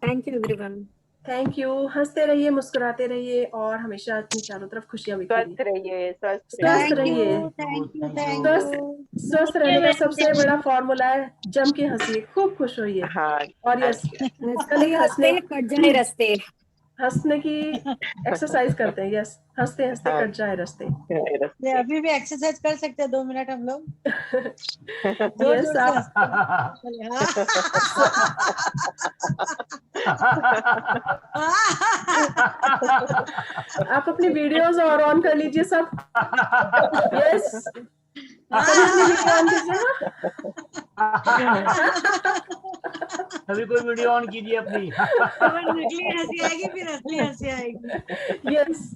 Thank you everyone. Thank you. हंसते रहिए, मुस्कुराते रहिए और हमेशा अपनी चारों तरफ खुशियां बिखेरिए। स्वस्थ रहिए, स्वस्थ स्वस्थ रहिए। रहिए। Thank you. स्वस्थ रहने का सबसे बड़ा फॉर्मूला है जम के हंसिए, खूब खुश होइए। हाँ, और यस, हंसते कल ही हंसते कट जाए रस्ते। हंसने की एक्सरसाइज करते हैं। यस, हंसते हंसते हाँ। कट जाए रास्ते। ये अभी भी एक्सरसाइज कर सकते हैं 2 मिनट हम लोग। जोर यस, जोर से हंसते आप अपनी वीडियोस और ऑन कर लीजिए सब। यस, सभी अपनी वीडियो ऑन कीजिए। सभी कोई वीडियो ऑन कीजिए अपनी। नकली हंसी आएगी, फिर असली हंसी आएगी। यस।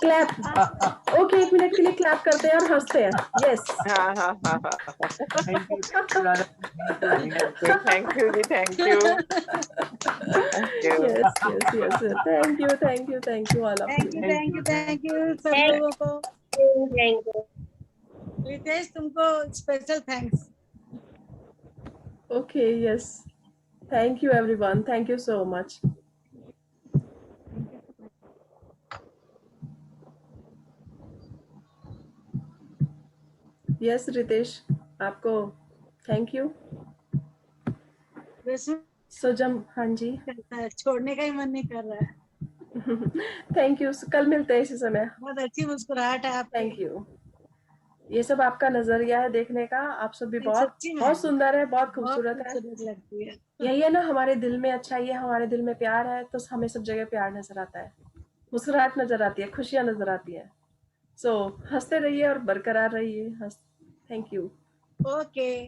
क्लैप। ओके, 1 मिनट के लिए क्लैप करते हैं और हंसते हैं। यस। हाँ हाँ हाँ हाँ। थैंक यू थैंक यू जी, thank you. Yes yes yes, thank you thank you thank you all of you. Thank you सब लोगों को। रितेश, तुमको special thanks. Okay, yes, thank you everyone, thank you so much. Yes Ritesh, आपको thank you. सो जम, हाँ जी, छोड़ने का ही मन नहीं कर रहा है। Thank you. कल मिलते हैं इसी समय। बहुत अच्छी मुस्कुराहट है आपकी। Thank you. ये सब आपका नजरिया है देखने का। आप सब भी बहुत सच्ची में बहुत सुंदर है, बहुत बहुत खूबसूरत है। खूबसूरत लगती है। यही है ना, हमारे दिल में अच्छाई है, हमारे दिल में प्यार है, तो हमें सब जगह प्यार नजर आता है, मुस्कुराहट नजर आती है, खुशियां नजर आती है। सो हंसते रहिए और बरकरार रहिए। Thank you. ओके।